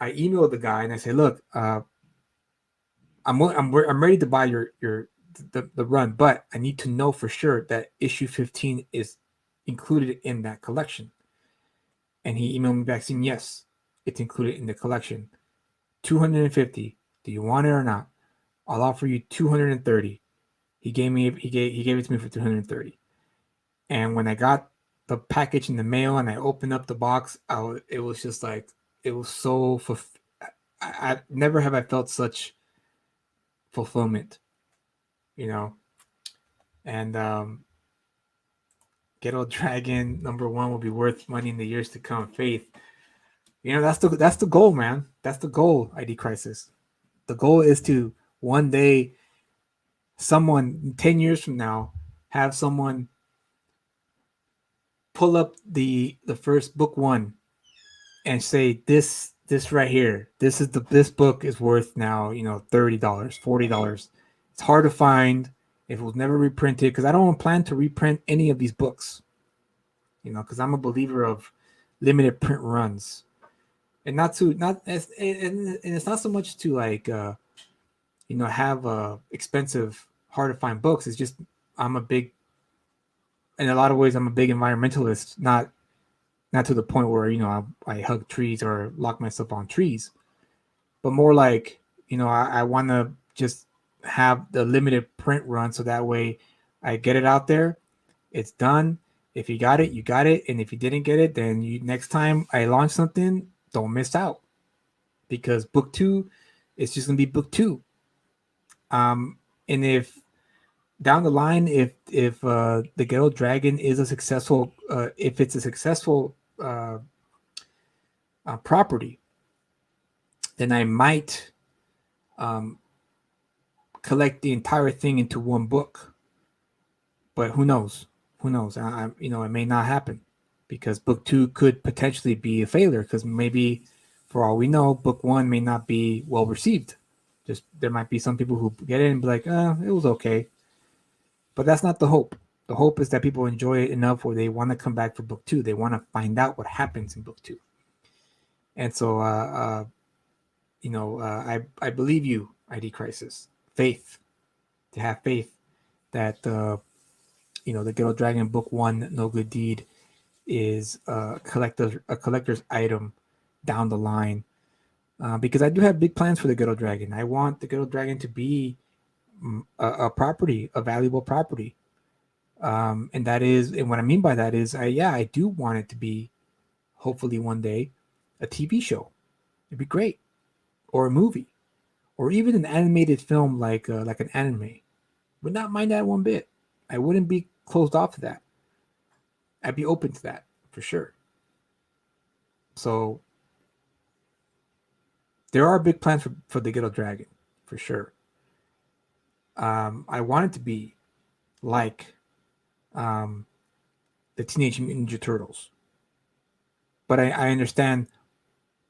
emailed the guy and I said, look, I'm ready to buy the run, but I need to know for sure that issue 15 is included in that collection. And he emailed me back saying, yes, it's included in the collection. 250. Do you want it or not? I'll offer you 230. He gave it to me for 230. And when I got the package in the mail and I opened up the box, it was just like, it was so I never have I felt such fulfillment, you know. And Ghetto Dragon #1 will be worth money in the years to come. Faith, that's the goal, man. That's the goal. ID Crisis. The goal is to one day, someone 10 years from now, have someone pull up the first book one and say this right here. This book is worth now, $30, $40. It's hard to find. It was never reprinted because I don't plan to reprint any of these books. Because I'm a believer of limited print runs, and and it's not so much to like have expensive, hard to find books. It's just I'm a big, in a lot of ways, I'm a big environmentalist. Not to the point where I hug trees or lock myself on trees, but more like I want to just have the limited print run so that way I get it out there, it's done. If you got it, you got it, and if you didn't get it, then next time I launch something, don't miss out, because book two is just gonna be book two. And if down the line, if the Ghetto Dragon is a successful, if it's a successful property, then I might um, collect the entire thing into one book. But who knows? Who knows? It may not happen, because book two could potentially be a failure. Because maybe, for all we know, book one may not be well received. Just there might be some people who get it and be like, it was okay. But that's not the hope. The hope is that people enjoy it enough where they want to come back for book two. They want to find out what happens in book two. And so, I believe you, ID Crisis. Faith, to have faith that the Ghetto Dragon Book One, No Good Deed, is a collector's item down the line. Because I do have big plans for the Ghetto Dragon. I want the Ghetto Dragon to be a property, a valuable property. And what I mean by that is, I do want it to be, hopefully one day, a TV show. It'd be great, or a movie, or even an animated film like an anime. Would not mind that one bit. I wouldn't be closed off to that. I'd be open to that for sure. So there are big plans for the Ghetto Dragon, for sure. I want it to be like the Teenage Mutant Ninja Turtles. But I understand,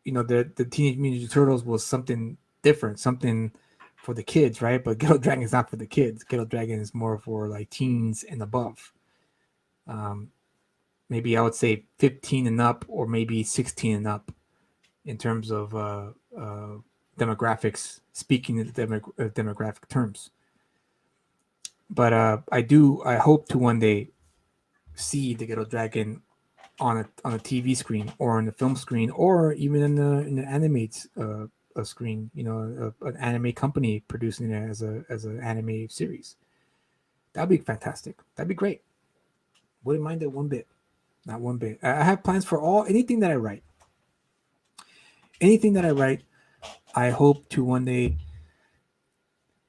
the Teenage Mutant Ninja Turtles was something different, something for the kids, right? But Ghetto Dragon is not for the kids. Ghetto Dragon is more for like teens and above. Maybe I would say 15 and up, or maybe 16 and up, in terms of demographics, speaking in demographic terms. But I hope to one day see the Ghetto Dragon on a TV screen, or on the film screen, or even in the animated a screen. An anime company producing it as an anime series. That'd be fantastic. That'd be great. Wouldn't mind it one bit. Not one bit. I have plans for anything that I write. Anything that I write, I hope to one day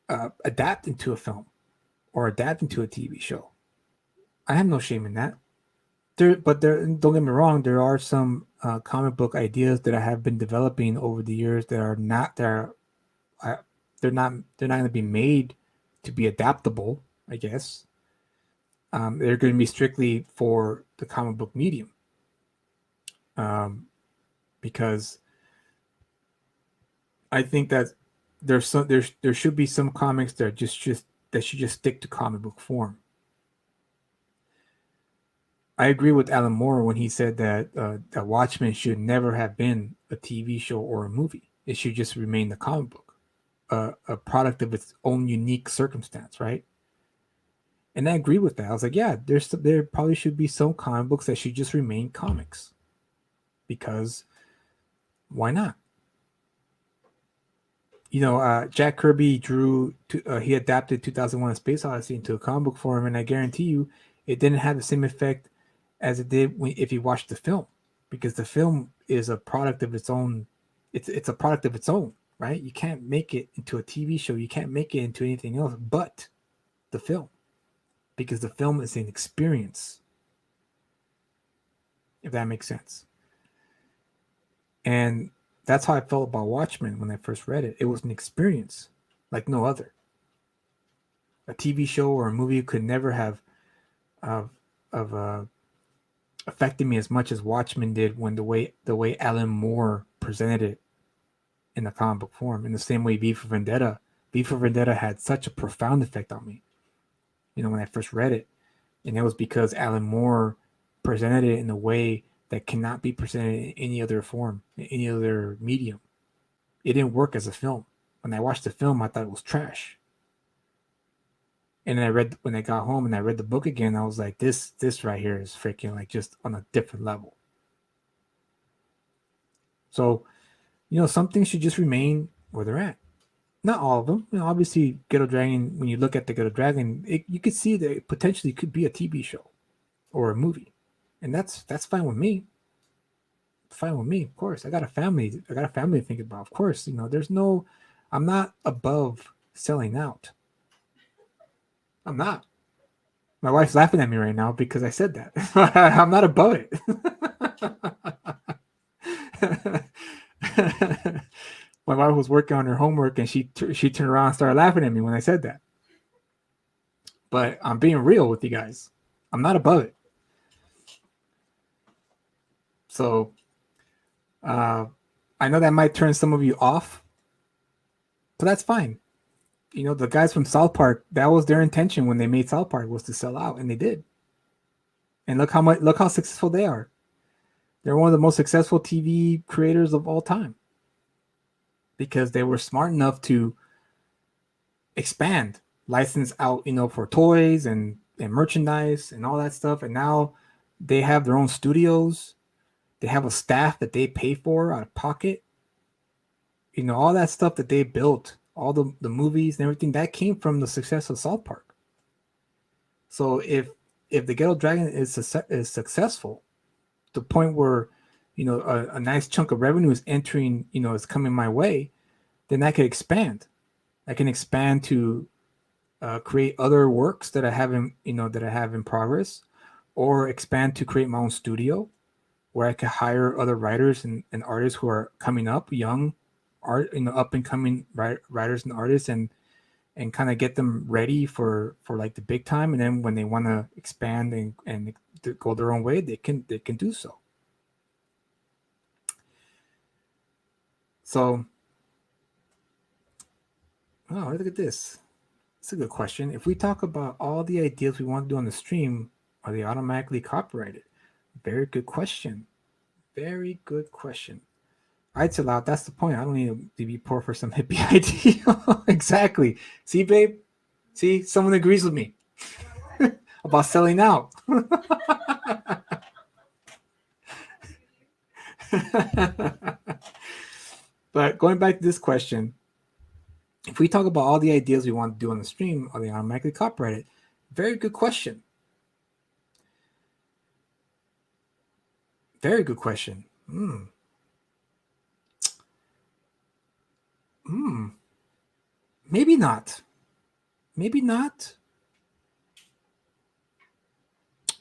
adapt into a film, or adapt into a TV show. I have no shame in that. But don't get me wrong, there are some comic book ideas that I have been developing over the years that are not there. They're not going to be made to be adaptable, I guess. They're going to be strictly for the comic book medium. Because I think that there should be some comics that that should just stick to comic book form. I agree with Alan Moore when he said that Watchmen should never have been a TV show or a movie. It should just remain the comic book, a product of its own unique circumstance, right? And I agree with that. I was like, yeah, there probably should be some comic books that should just remain comics, because why not? Jack Kirby he adapted 2001: A Space Odyssey into a comic book form, and I guarantee you, it didn't have the same effect as it did if you watched the film, because the film is a product of its own. It's a product of its own, right? You can't make it into a TV show. You can't make it into anything else but the film, because the film is an experience, if that makes sense. And that's how I felt about Watchmen when I first read it. It was an experience like no other. A TV show or a movie could never have affected me as much as Watchmen did, when the way Alan Moore presented it in the comic book form. In the same way, V for Vendetta had such a profound effect on me. When I first read it, and it was because Alan Moore presented it in a way that cannot be presented in any other form, in any other medium. It didn't work as a film. When I watched the film, I thought it was trash. And then when I got home and I read the book again, I was like, this right here is freaking like just on a different level. So, some things should just remain where they're at. Not all of them. Obviously, Ghetto Dragon, when you look at the Ghetto Dragon, you could see that it potentially could be a TV show or a movie. And that's fine with me. Fine with me, of course. I got a family to think about. Of course, I'm not above selling out. I'm not. My wife's laughing at me right now because I said that. I'm not above it. My wife was working on her homework and she turned around and started laughing at me when I said that. But I'm being real with you guys. I'm not above it. So I know that might turn some of you off, but that's fine. The guys from South Park, that was their intention when they made South Park, was to sell out, and they did. And look how successful they are. They're one of the most successful TV creators of all time because they were smart enough to expand, license out, for toys and merchandise and all that stuff. And now they have their own studios. They have a staff that they pay for out of pocket. All that stuff that they built, all the movies and everything, that came from the success of South Park. So if the Ghetto Dragon is successful, to the point where, a nice chunk of revenue is entering, is coming my way, then I could expand. I can expand to create other works that I have in progress, or expand to create my own studio where I could hire other writers and artists who are coming up, young art, up and coming writers and artists, and kind of get them ready for like the big time. And then when they want to expand and go their own way, they can do so. So, oh, look at this. It's a good question. If we talk about all the ideas we want to do on the stream, are they automatically copyrighted? Very good question. Very good question. I'd chill out. That's the point. I don't need to be poor for some hippie idea. Exactly. See, babe? See, someone agrees with me about selling out. But going back to this question, if we talk about all the ideas we want to do on the stream, are they automatically copyrighted? Very good question. Very good question. Maybe not. Maybe not.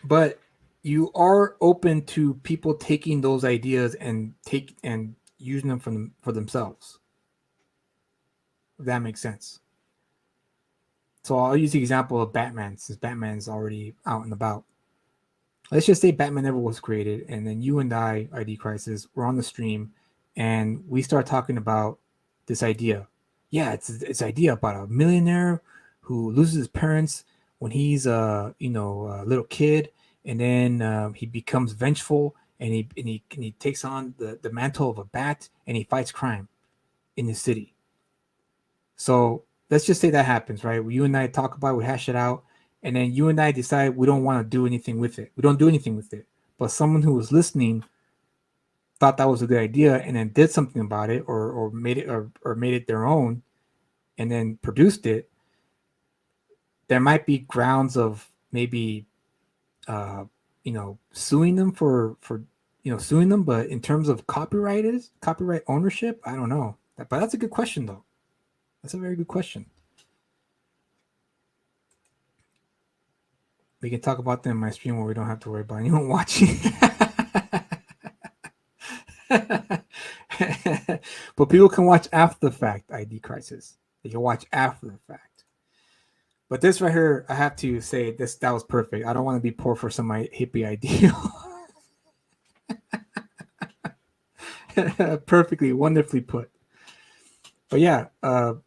But you are open to people taking those ideas and using them for themselves. If that makes sense. So I'll use the example of Batman, since Batman's already out and about. Let's just say Batman never was created, and then you and I, ID Crisis, we're on the stream, and we start talking about this idea. Yeah, it's idea about a millionaire who loses his parents when he's a little kid, and then he becomes vengeful, and he takes on the mantle of a bat, and he fights crime in the city. So let's just say that happens, right? You and I talk about it, we hash it out, and then you and I decide we don't want to do anything with it. We don't do anything with it. But someone who was listening thought that was a good idea and then did something about it, or made it their own, and then produced it. There might be grounds of maybe suing them for suing them, but in terms of copyright ownership, I don't know. But that's a good question, though. That's a very good question. We can talk about them in my stream where we don't have to worry about anyone watching. But people can watch after the fact, ID Crisis. They can watch after the fact. But this right here, I have to say that was perfect. I don't want to be poor for some hippie ideal. Perfectly, wonderfully put. But yeah, so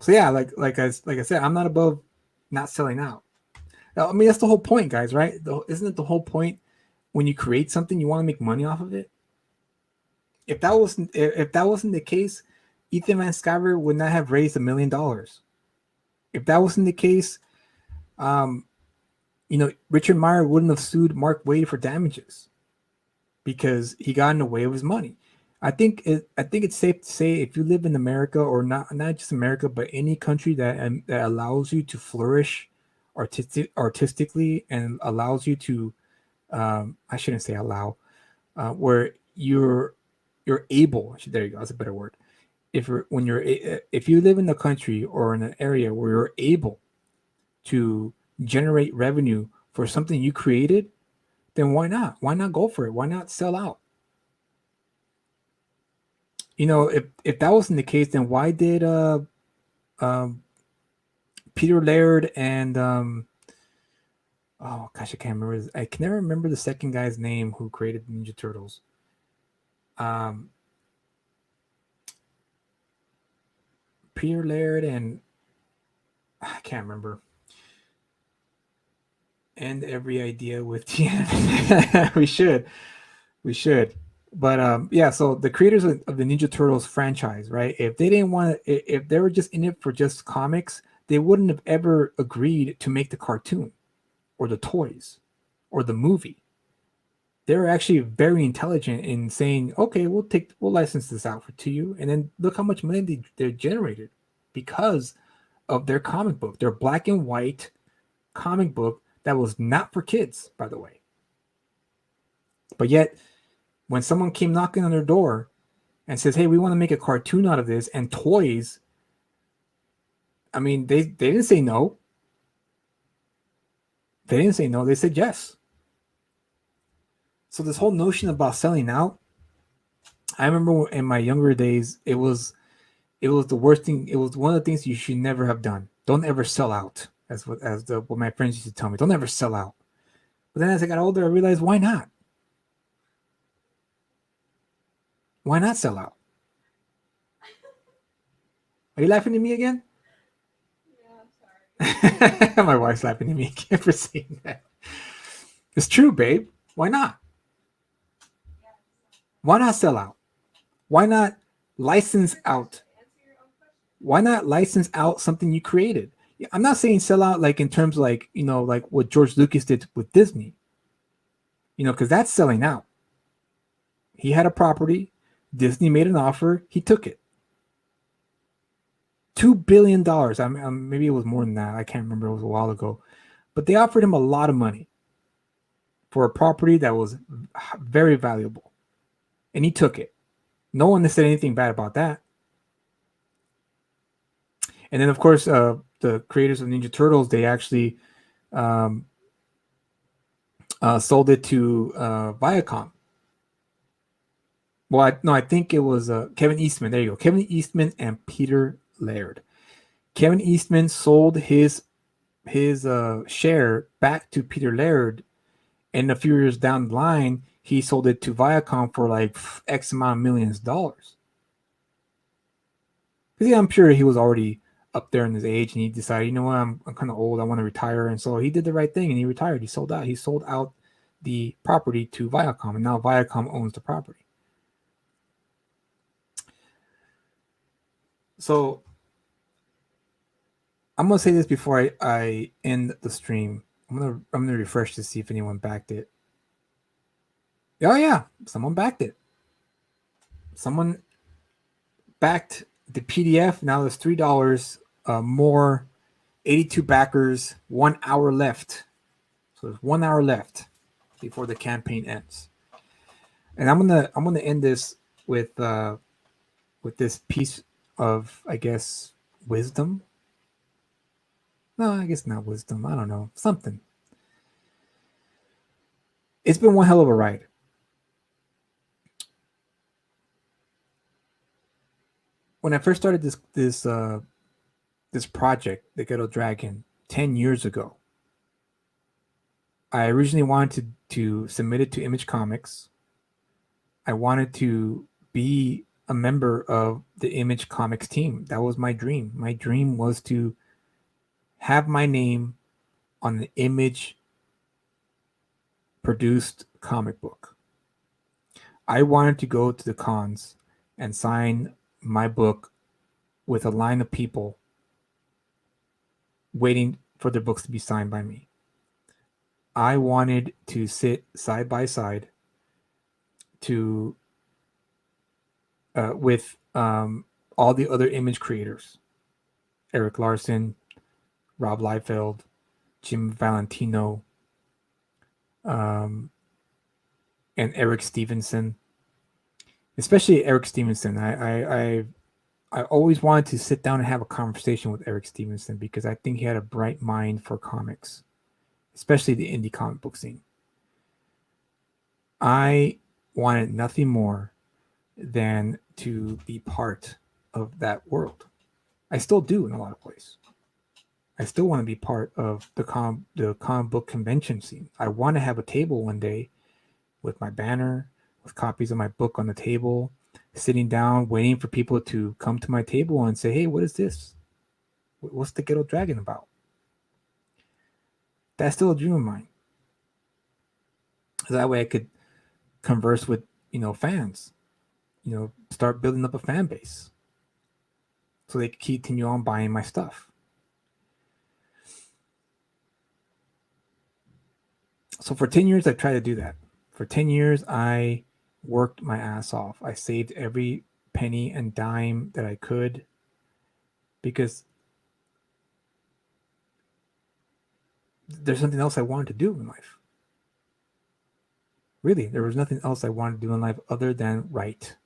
yeah, like I said, I'm not above not selling out. I mean, that's the whole point, guys, right? Isn't it the whole point when you create something, you want to make money off of it? If that wasn't the case, Ethan Van Sciver would not have raised $1 million. If that wasn't the case, um, Richard Meyer wouldn't have sued Mark Wade for damages because he got in the way of his money. I think it's safe to say if you live in America, or not just America, but any country that allows you to flourish artistically, and allows you to, I shouldn't say allow, where you're able. There you go. That's a better word. If you live in a country or in an area where you're able to generate revenue for something you created, then why not? Why not go for it? Why not sell out? If that wasn't the case, then why did um, Peter Laird and oh gosh, I can't remember. I can never remember the second guy's name who created the Ninja Turtles. Um, Peter Laird and I can't remember. End every idea with TM. we should. But yeah. So the creators of the Ninja Turtles franchise, right? If they didn't want to, if they were just in it for just comics, they wouldn't have ever agreed to make the cartoon, or the toys, or the movie. They're actually very intelligent in saying, okay, we'll license this out to you, and then look how much money they generated because of their comic book, their black and white comic book that was not for kids, by the way. But yet, when someone came knocking on their door and says, hey, we want to make a cartoon out of this and toys, I mean, they didn't say no. They didn't say no. They said yes. So this whole notion about selling out, I remember in my younger days, it was the worst thing. It was one of the things you should never have done. Don't ever sell out. What my friends used to tell me. Don't ever sell out. But then as I got older, I realized, why not? Why not sell out? Are you laughing at me again? Yeah, I'm sorry. My wife's laughing at me again for saying that. It's true, babe. Why not? Why not sell out? Why not license out? Why not license out something you created? I'm not saying sell out like in terms of like what George Lucas did with Disney. Because that's selling out. He had a property. Disney made an offer. He took it. $2 billion. Maybe it was more than that. I can't remember. It was a while ago. But they offered him a lot of money for a property that was very valuable. And he took it. No one said anything bad about that. And then, of course, the creators of Ninja Turtles, they actually sold it to Viacom. Well, I think it was Kevin Eastman. There you go. Kevin Eastman and Peter Laird. Kevin Eastman sold his share back to Peter Laird, and a few years down the line, he sold it to Viacom for like X amount of millions of dollars. Because I'm sure he was already up there in his age, and he decided, you know what, I'm kind of old, I want to retire, and so he did the right thing, and he retired. He sold out. He sold out the property to Viacom, and now Viacom owns the property. So I'm gonna say this before I end the stream. I'm gonna refresh to see if anyone backed it. Oh yeah, someone backed it. Someone backed the PDF. Now there's $3 more. 82 backers. 1 hour left. So there's 1 hour left before the campaign ends. And I'm gonna end this with this piece of, I guess, wisdom. No, I guess not wisdom. I don't know. Something. It's been one hell of a ride. When I first started this project, the Ghetto Dragon, 10 years ago, I originally wanted to submit it to Image Comics. I wanted to be a member of the Image Comics team. That was my dream. My dream was to have my name on an Image produced comic book. I wanted to go to the cons and sign my book with a line of people waiting for their books to be signed by me. I wanted to sit side by side to with all the other image creators: Eric Larson, Rob Liefeld, Jim Valentino, um, and Eric Stevenson. Especially Eric Stevenson. I always wanted to sit down and have a conversation with Eric Stevenson because I think he had a bright mind for comics, especially the indie comic book scene. I wanted nothing more than to be part of that world. I still do in a lot of ways. I still want to be part of the comic book convention scene. I want to have a table one day with my banner, with copies of my book on the table, sitting down, waiting for people to come to my table and say, "Hey, what is this? What's the Ghetto Dragon about?" That's still a dream of mine. That way I could converse with, fans, start building up a fan base so they could continue on buying my stuff. So for 10 years, I tried to do that. For 10 years, I worked my ass off. I saved every penny and dime that I could because there's something else I wanted to do in life. Really, there was nothing else I wanted to do in life other than write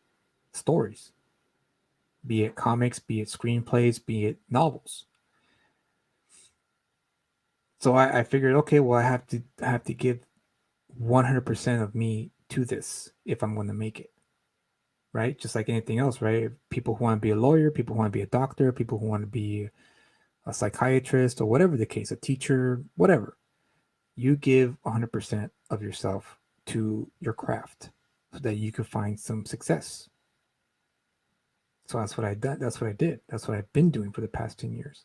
stories, be it comics, be it screenplays, be it novels. So I figured, okay, well, I have to give 100% of me to this if I'm going to make it. Right? Just like anything else, right? People who want to be a lawyer, people who want to be a doctor, people who want to be a psychiatrist, or whatever the case, a teacher, whatever. You give 100% of yourself to your craft so that you can find some success. So that's what I did. That's what I did. That's what I've been doing for the past 10 years.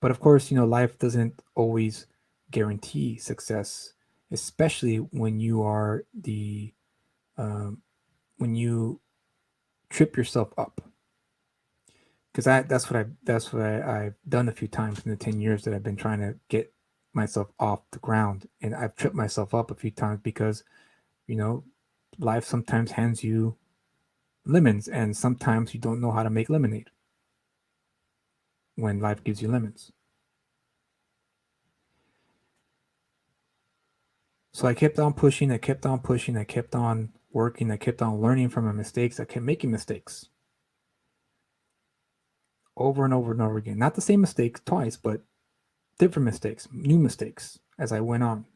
But of course, life doesn't always guarantee success, especially when you are when you trip yourself up. Because that's what I've done a few times in the 10 years that I've been trying to get myself off the ground, and I've tripped myself up a few times because life sometimes hands you lemons, and sometimes you don't know how to make lemonade when life gives you lemons. So I kept on pushing, I kept on pushing, I kept on working, I kept on learning from my mistakes. I kept making mistakes over and over and over again. Not the same mistakes twice, but different mistakes, new mistakes as I went along.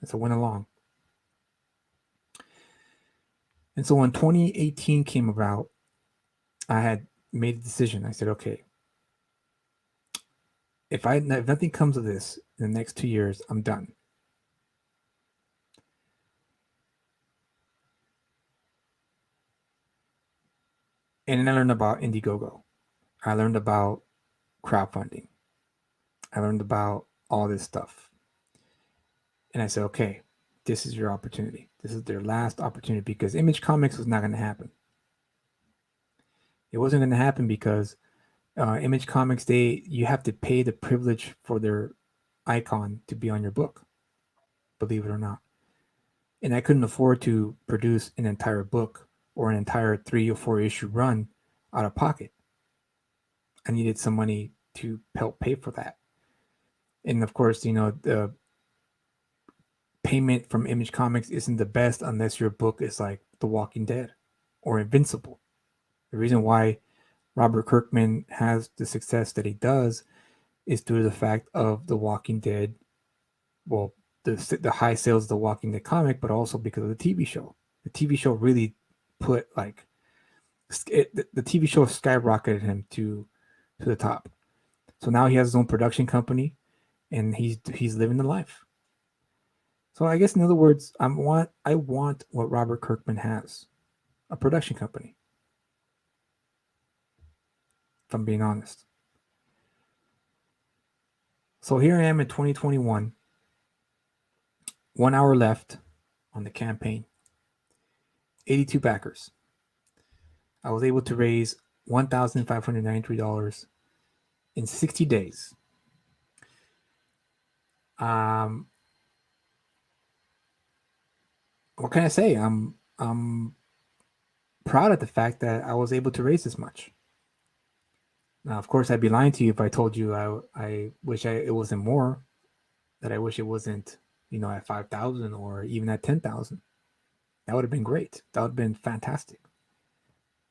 And so when 2018 came about, I had made a decision. I said, okay, if nothing comes of this in the next 2 years, I'm done. And then I learned about Indiegogo. I learned about crowdfunding. I learned about all this stuff. And I said, okay, this is your opportunity. This is their last opportunity because Image Comics was not going to happen. It wasn't going to happen because Image Comics, you have to pay the privilege for their icon to be on your book, believe it or not. And I couldn't afford to produce an entire book or an entire 3 or 4 issue run out of pocket. I needed some money to help pay for that. And of course, the payment from Image Comics isn't the best unless your book is like The Walking Dead or Invincible. The reason why Robert Kirkman has the success that he does is due to the fact of The Walking Dead. Well, the high sales of The Walking Dead comic, but also because of the TV show. The TV show really put the TV show skyrocketed him to the top. So now he has his own production company, and he's living the life. So I guess in other words, I want what Robert Kirkman has. a production company. If I'm being honest. So here I am in 2021, 1 hour left on the campaign, 82 backers. I was able to raise $1,593 in 60 days. Um, what can I say? I'm proud of the fact that I was able to raise this much. Now, of course, I'd be lying to you if I told you I wish it wasn't more. That I wish it wasn't, at 5,000 or even at 10,000. That would have been great. That would have been fantastic.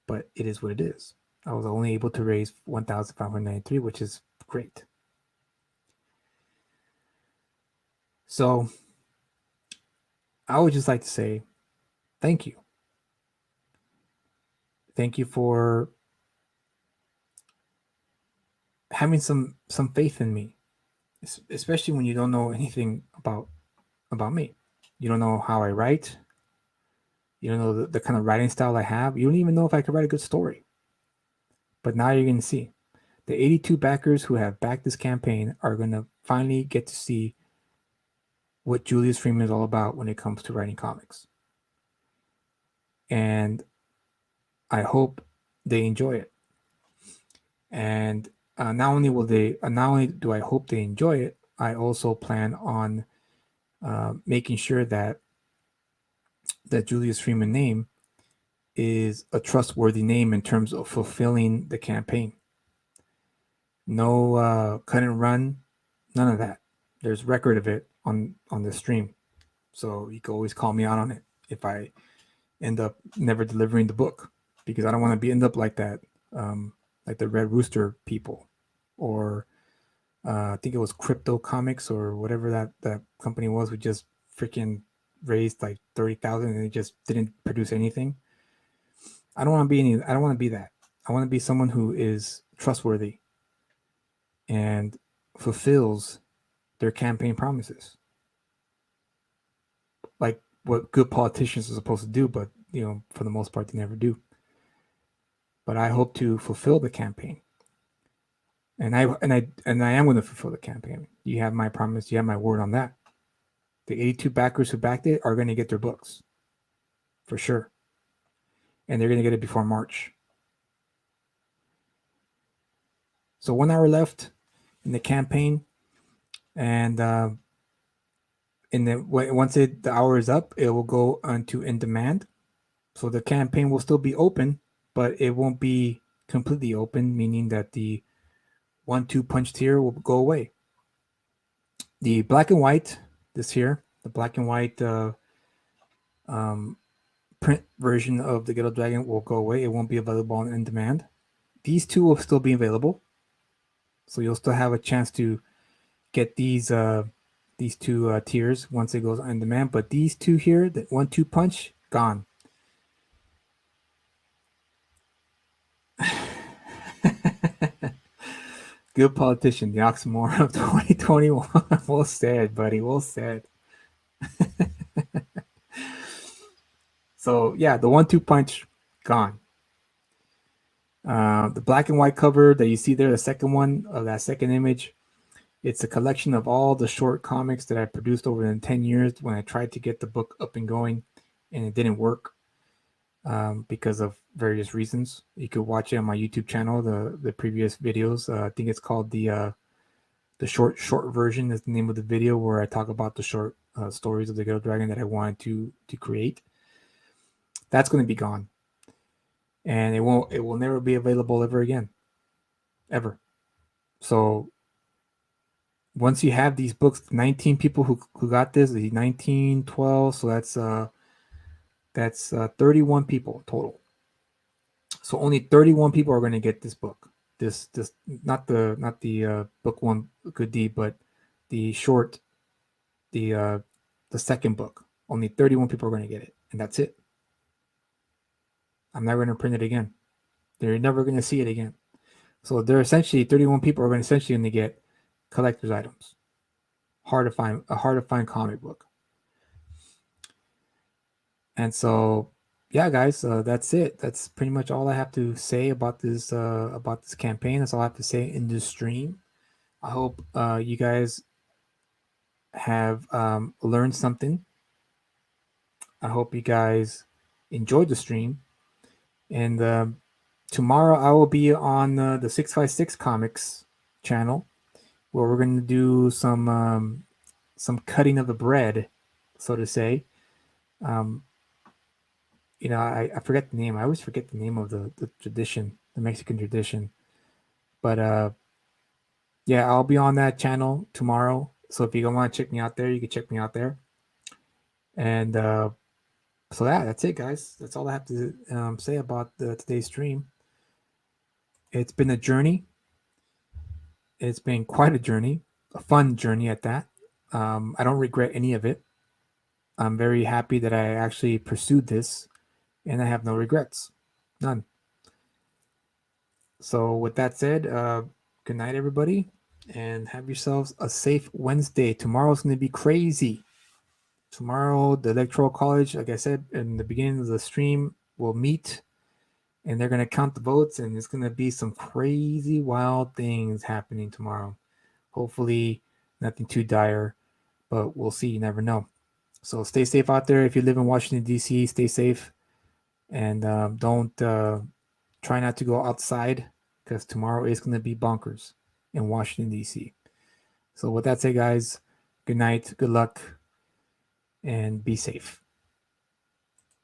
But it is what it is. I was only able to raise 1,593, which is great. So I would just like to say thank you. Thank you for having some faith in me, especially when you don't know anything about me. You don't know how I write. You don't know the kind of writing style I have. You don't even know if I could write a good story. But now you're going to see. The 82 backers who have backed this campaign are going to finally get to see what Julius Freeman is all about when it comes to writing comics. And I hope they enjoy it. And not only do I hope they enjoy it, I also plan on making sure that Julius Freeman name is a trustworthy name in terms of fulfilling the campaign. No cut and run, none of that. There's record of it on the stream, so you can always call me out on it if I end up never delivering the book, because I don't want to end up like that, like the Red Rooster people, or I think it was Crypto Comics or whatever that company was, who just freaking raised like 30,000 and it just didn't produce anything. I don't want to be that. I want to be someone who is trustworthy and fulfills their campaign promises, like what good politicians are supposed to do, but for the most part they never do. But I hope to fulfill the campaign, and I am going to fulfill the campaign. You have my promise. You have my word on that. The 82 backers who backed it are going to get their books for sure, and they're going to get it before March. So 1 hour left in the campaign, and once the hour is up, it will go onto in demand. So the campaign will still be open, but it won't be completely open, meaning that the 1-2 punch tier will go away. The black and white the black and white print version of the Ghetto Dragon will go away. It won't be available on in demand. These two will still be available, so you'll still have a chance to get these two tiers once it goes on demand. But these two here, the 1-2 punch, gone. Good politician, the oxymoron of 2021. Well said, buddy. Well said. So yeah, the 1-2 punch, gone. The black and white cover that you see there, the second one of that second image, it's a collection of all the short comics that I produced over the 10 years when I tried to get the book up and going, and it didn't work because of various reasons. You could watch it on my YouTube channel, the previous videos. I think it's called the short version is the name of the video, where I talk about the short stories of the Ghetto Dragon that I wanted to create. That's going to be gone, and it will never be available ever again, ever. So once you have these books, 19 people who got this, the 19, 12, so that's 31 people total. So only 31 people are going to get this book. This not the book one good deed, but the short, the second book. Only 31 people are going to get it, and that's it. I'm never going to print it again. They're never going to see it again. So they're essentially 31 people are going to get collector's items. A hard to find comic book. And so, yeah, guys, that's it. That's pretty much all I have to say about this campaign. That's all I have to say in this stream. I hope you guys have learned something. I hope you guys enjoyed the stream. And tomorrow I will be on the 656 Comics channel, where we're going to do some cutting of the bread, so to say. Um, I forget the name. I always forget the name of the tradition, the Mexican tradition. But yeah, I'll be on that channel tomorrow. So if you want to check me out there, you can check me out there. And so yeah, that's it, guys. That's all I have to say about today's stream. It's been a journey. It's been quite a journey, a fun journey at that. I don't regret any of it. I'm very happy that I actually pursued this, and I have no regrets, none. So with that said, good night, everybody, and have yourselves a safe Wednesday. Tomorrow's going to be crazy. Tomorrow, the Electoral College, like I said in the beginning of the stream, will meet and they're going to count the votes, and it's going to be some crazy, wild things happening tomorrow. Hopefully, nothing too dire, but we'll see. You never know. So stay safe out there. If you live in Washington, D.C., stay safe and don't try not to go outside because tomorrow is going to be bonkers in Washington, D.C. So, with that said, guys, good night, good luck, and be safe.